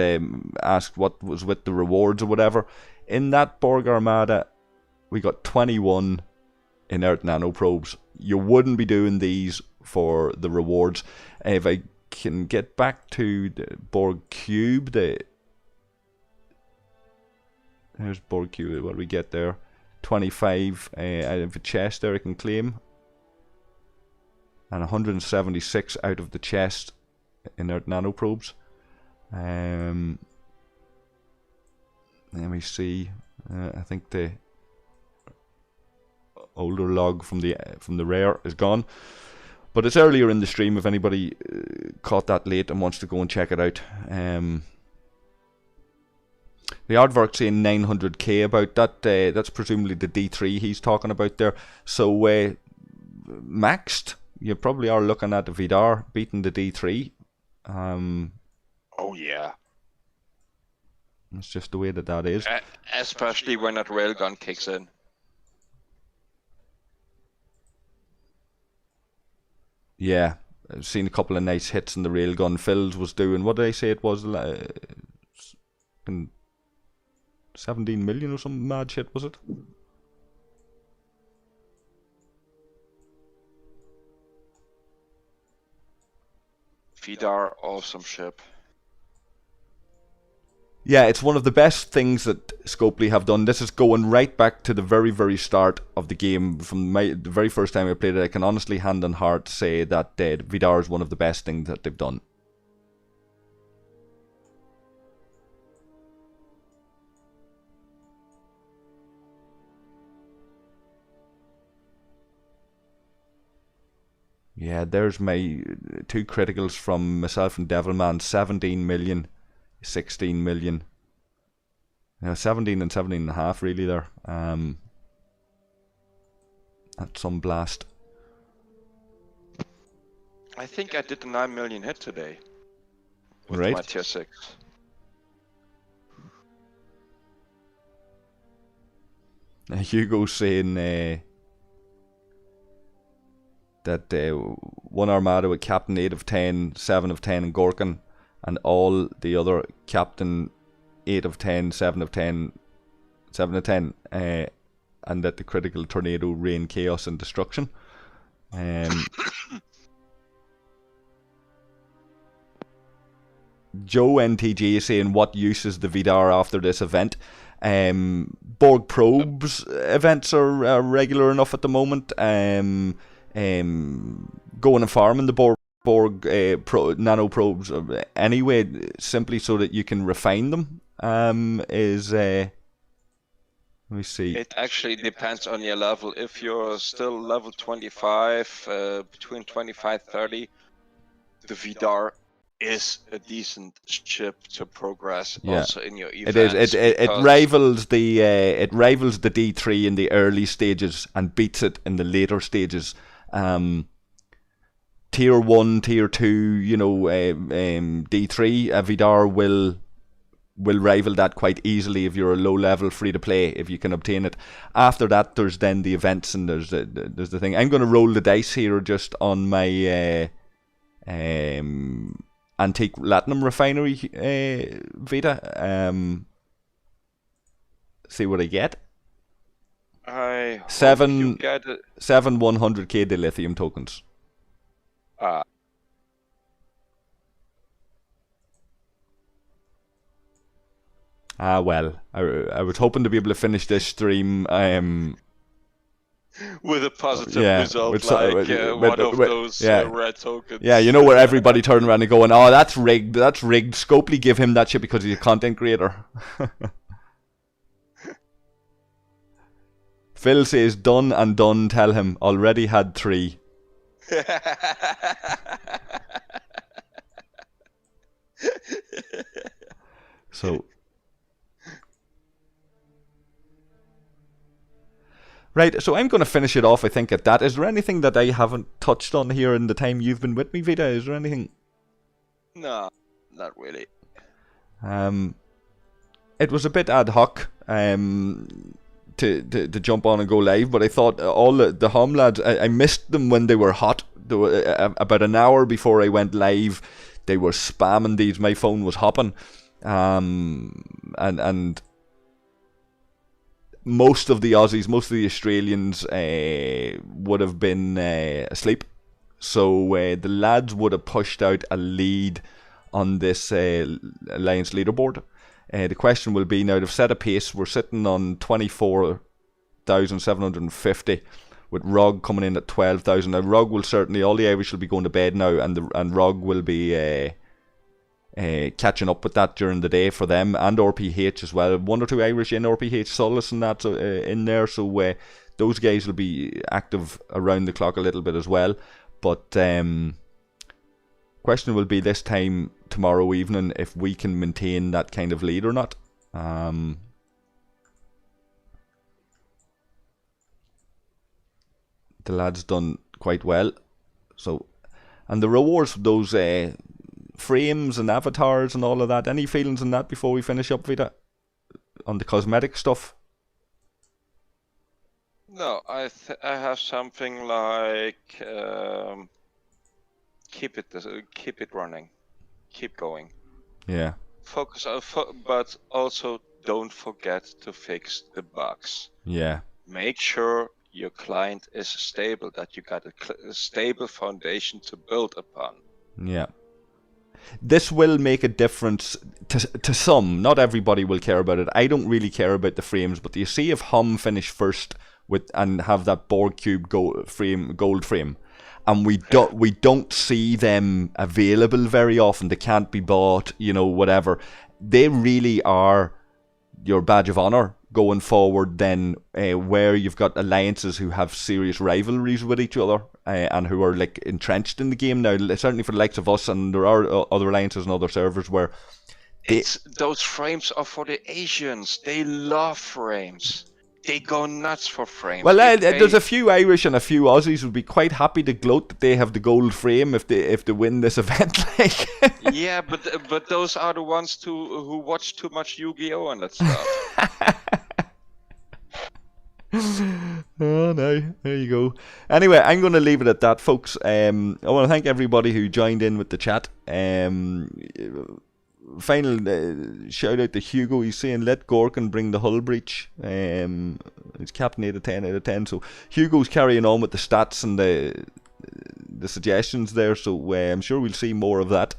asked what was with the rewards or whatever. In that Borg Armada, we got 21 inert nanoprobes. You wouldn't be doing these for the rewards. If I can get back to the Borg Cube, there's Borg Cube, what do we get there? 25 out of a chest there I can claim. And 176 out of the chest inert nanoprobes. Let me see. I think the older log from the rare is gone, but it's earlier in the stream if anybody caught that late and wants to go and check it out. The Aardvark saying 900k about that. That's presumably the D3 he's talking about there. So maxed, you probably are looking at the Vidar beating the D3. Oh yeah, it's just the way that is. Especially when that railgun kicks in. Yeah, I've seen a couple of nice hits in the railgun. Phil's was doing, what did I say it was? 17 million or some mad shit, was it? Vidar, awesome ship. Yeah, it's one of the best things that Scopely have done. This is going right back to the very, very start of the game. From the very first time I played it, I can honestly hand on heart say that Vidar is one of the best things that they've done. Yeah, there's my two criticals from myself and Devilman. 17 million. 16 million. 17 and 17 and a half really there. That's some blast. I think I did a 9 million hit today. With right. my tier 6. Hugo's saying that one Armada with Captain 8 of 10, 7 of 10 and Gorkin, and all the other Captain 8 of 10, 7 of 10, 7 of 10, and that the critical tornado rain chaos and destruction. Joe NTG is saying, what use is the Vidar after this event? Borg probes events are regular enough at the moment. Going and farming the Borg nano probes anyway, simply so that you can refine them, is let me see. It actually depends on your level. If you're still level 25, between 25-30, the Vidar is a decent ship to progress. Yeah. Also in your events. It is. It rivals the D3 in the early stages and beats it in the later stages. Tier 1, Tier 2, D3, Vidar will will rival that quite easily if you're a low level free to play, if you can obtain it. After that, there's then the events and there's the thing. I'm going to roll the dice here just on my Antique Latinum Refinery, Vita. See what I get. I hope Seven you get it. 100k dilithium tokens. Well, I was hoping to be able to finish this stream with a positive result, with one of those red tokens. Yeah, you know where everybody turned around and going, "Oh, that's rigged. That's rigged." Scopely give him that shit because he's a content creator. Phil says, "Done and done." Tell him already had 3. So. Right, so I'm going to finish it off, I think, at that. Is there anything that I haven't touched on here in the time you've been with me, Vida? Is there anything? No, not really. It was a bit ad hoc to jump on and go live, but I thought all the home lads, I missed them when they were hot. They were, about an hour before I went live, they were spamming these. My phone was hopping. And most of the Aussies, most of the Australians would have been asleep. So the lads would have pushed out a lead on this Alliance leaderboard. The question will be, now they've set a pace. We're sitting on 24,750 with Rog coming in at 12,000. Now Rog will certainly, all the Irish will be going to bed now, and Rog will be catching up with that during the day for them, and RPH as well. 1 or 2 Irish in RPH, Solus and that in there, so those guys will be active around the clock a little bit as well. But question will be this time tomorrow evening if we can maintain that kind of lead or not. The lads done quite well, so, and the rewards for those frames and avatars and all of that. Any feelings on that before we finish up, Vida? On the cosmetic stuff? No, I have something like keep it running, keep going. Yeah. Focus on, but also don't forget to fix the bugs. Yeah. Make sure your client is stable, that you got a stable foundation to build upon. Yeah. This will make a difference to some. Not everybody will care about it. I don't really care about the frames, but you see if Hum finish first with and have that Borg Cube gold frame, and we don't see them available very often. They can't be bought, whatever. They really are your badge of honor going forward then, where you've got alliances who have serious rivalries with each other and who are like entrenched in the game now, certainly for the likes of us, and there are other alliances and other servers where those frames are for the Asians. They love frames. They go nuts for frames. Well, there's a few Irish and a few Aussies would be quite happy to gloat that they have the gold frame if they win this event. Like, yeah, but those are the ones who watch too much Yu-Gi-Oh and that stuff. Oh no, there you go. Anyway, I'm going to leave it at that, folks. I want to thank everybody who joined in with the chat. Final shout out to Hugo. He's saying let Gorkin bring the hull breach. He's captain 8 out of 10. So Hugo's carrying on with the stats and the suggestions there. So I'm sure we'll see more of that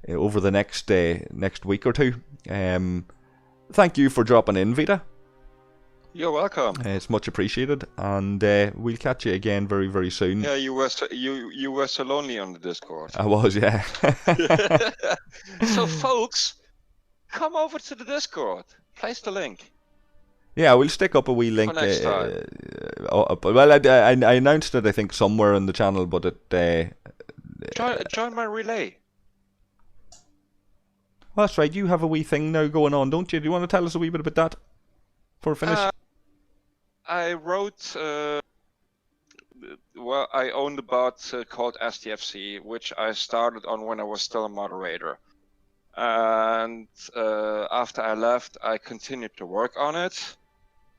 over the next week or two. Thank you for dropping in, Vida. You're welcome. It's much appreciated, and we'll catch you again very, very soon. Yeah, you were so lonely on the Discord. I was, yeah. So, folks, come over to the Discord. Place the link. Yeah, we'll stick up a wee link. For next time. Well, I announced it, I think, somewhere on the channel, but it. Join my relay. Well, that's right. You have a wee thing now going on, don't you? Do you want to tell us a wee bit about that for a finish? I wrote. Well, I owned a bot called STFC, which I started on when I was still a moderator. And after I left, I continued to work on it.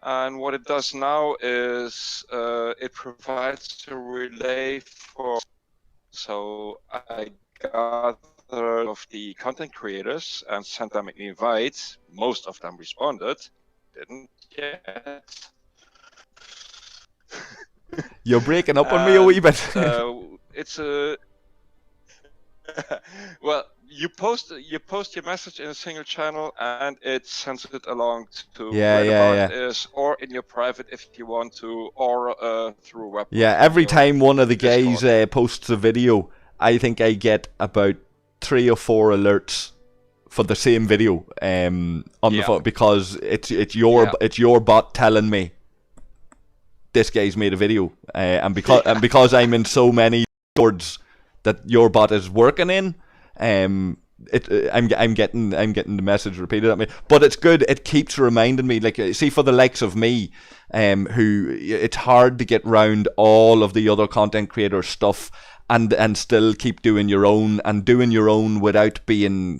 And what it does now is it provides a relay for. So I gathered of the content creators and sent them an invite. Most of them responded. Didn't yet. You're breaking up on me a wee bit. It's a well, you post your message in a single channel and it sends it along to where the bot is, or in your private if you want to, or through web. Yeah, every time one of the guys posts a video, I think I get about 3 or 4 alerts for the same video on the phone, because it's your bot telling me this guy's made a video, and because I'm in so many Discords that your bot is working in, I'm getting the message repeated at me. But it's good. It keeps reminding me, like, see, for the likes of me, who it's hard to get round all of the other content creator stuff and still keep doing your own without being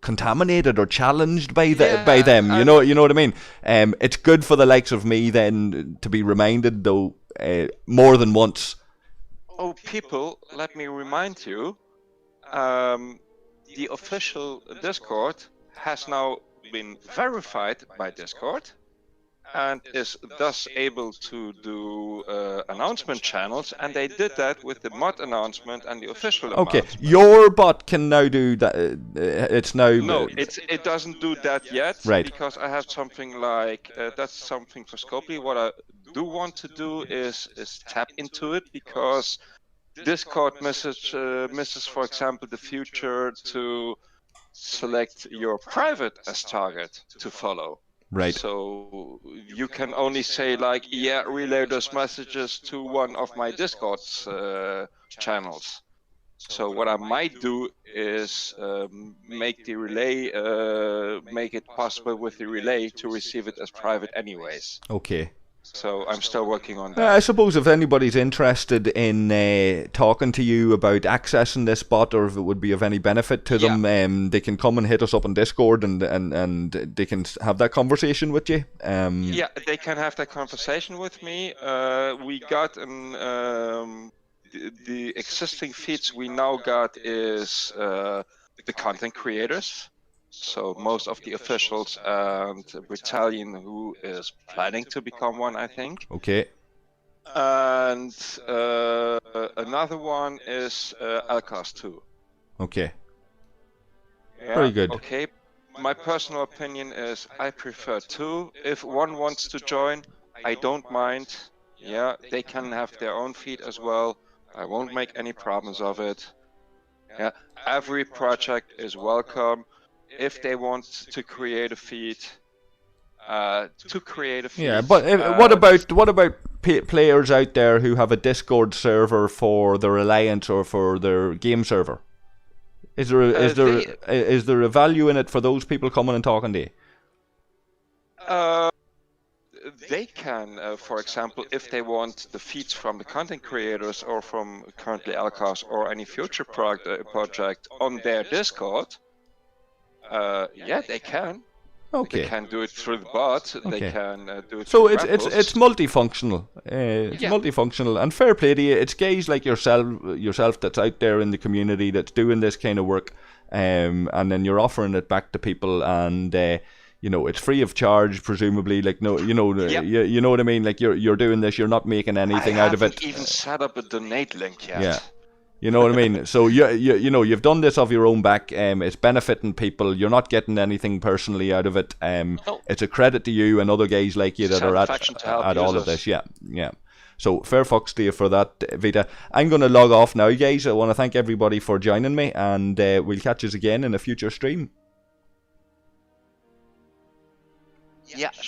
contaminated or challenged by them. You know what I mean. It's good for the likes of me then to be reminded, though, more than once. Oh, people, let me remind you, the official Discord has now been verified by Discord and is thus able to do announcement channels, and they did that with the mod announcement and the official announcement. Okay, your bot can now do that. It's now... No, it doesn't do that yet, right? Because I have something like, that's something for Scopely. What I do want to do is tap into it, because Discord misses, for example, the feature to select your private as target to follow. Right. So you can only say, like, yeah, relay those messages to one of my Discord's channels. So what I might do is make the relay, make it possible with the relay to receive it as private anyways. Okay. So I'm still working on that. I suppose if anybody's interested in talking to you about accessing this bot, or if it would be of any benefit to them, they can come and hit us up on Discord, and they can have that conversation with you. Yeah, they can have that conversation with me. We got the existing feeds we now got is the content creators. So most of the officials and Battalion who is planning to become one, I think. Okay. And another one is Alcast 2. Okay. Yeah, very good. Okay. My personal opinion is I prefer 2. If one wants to join, I don't mind. Yeah, they can have their own feed as well. I won't make any problems of it. Yeah, every project is welcome. If they want to create a feed, Yeah, but what about players out there who have a Discord server for their Alliance or for their game server? Is there a value in it for those people coming and talking to you? They can, for example, if they want the feeds from the content creators or from currently Alcast or any future project on their Discord. Yeah, they can. Okay. They can do it through the bot. Okay. They can do it. So through it's multifunctional. It's multifunctional, and fair play to you. It's guys like yourself that's out there in the community that's doing this kind of work, and then you're offering it back to people, and it's free of charge, presumably. Like you know what I mean. Like you're doing this. You're not making anything out of it. I haven't even set up a donate link yet. Yeah. You know what I mean? So you've done this off your own back. It's benefiting people. You're not getting anything personally out of it. No. It's a credit to you and other guys like you that are at all of this. Yeah. So fair fucks to you for that, Vita. I'm going to log off now, guys. I want to thank everybody for joining me, and we'll catch us again in a future stream. Yeah, sure.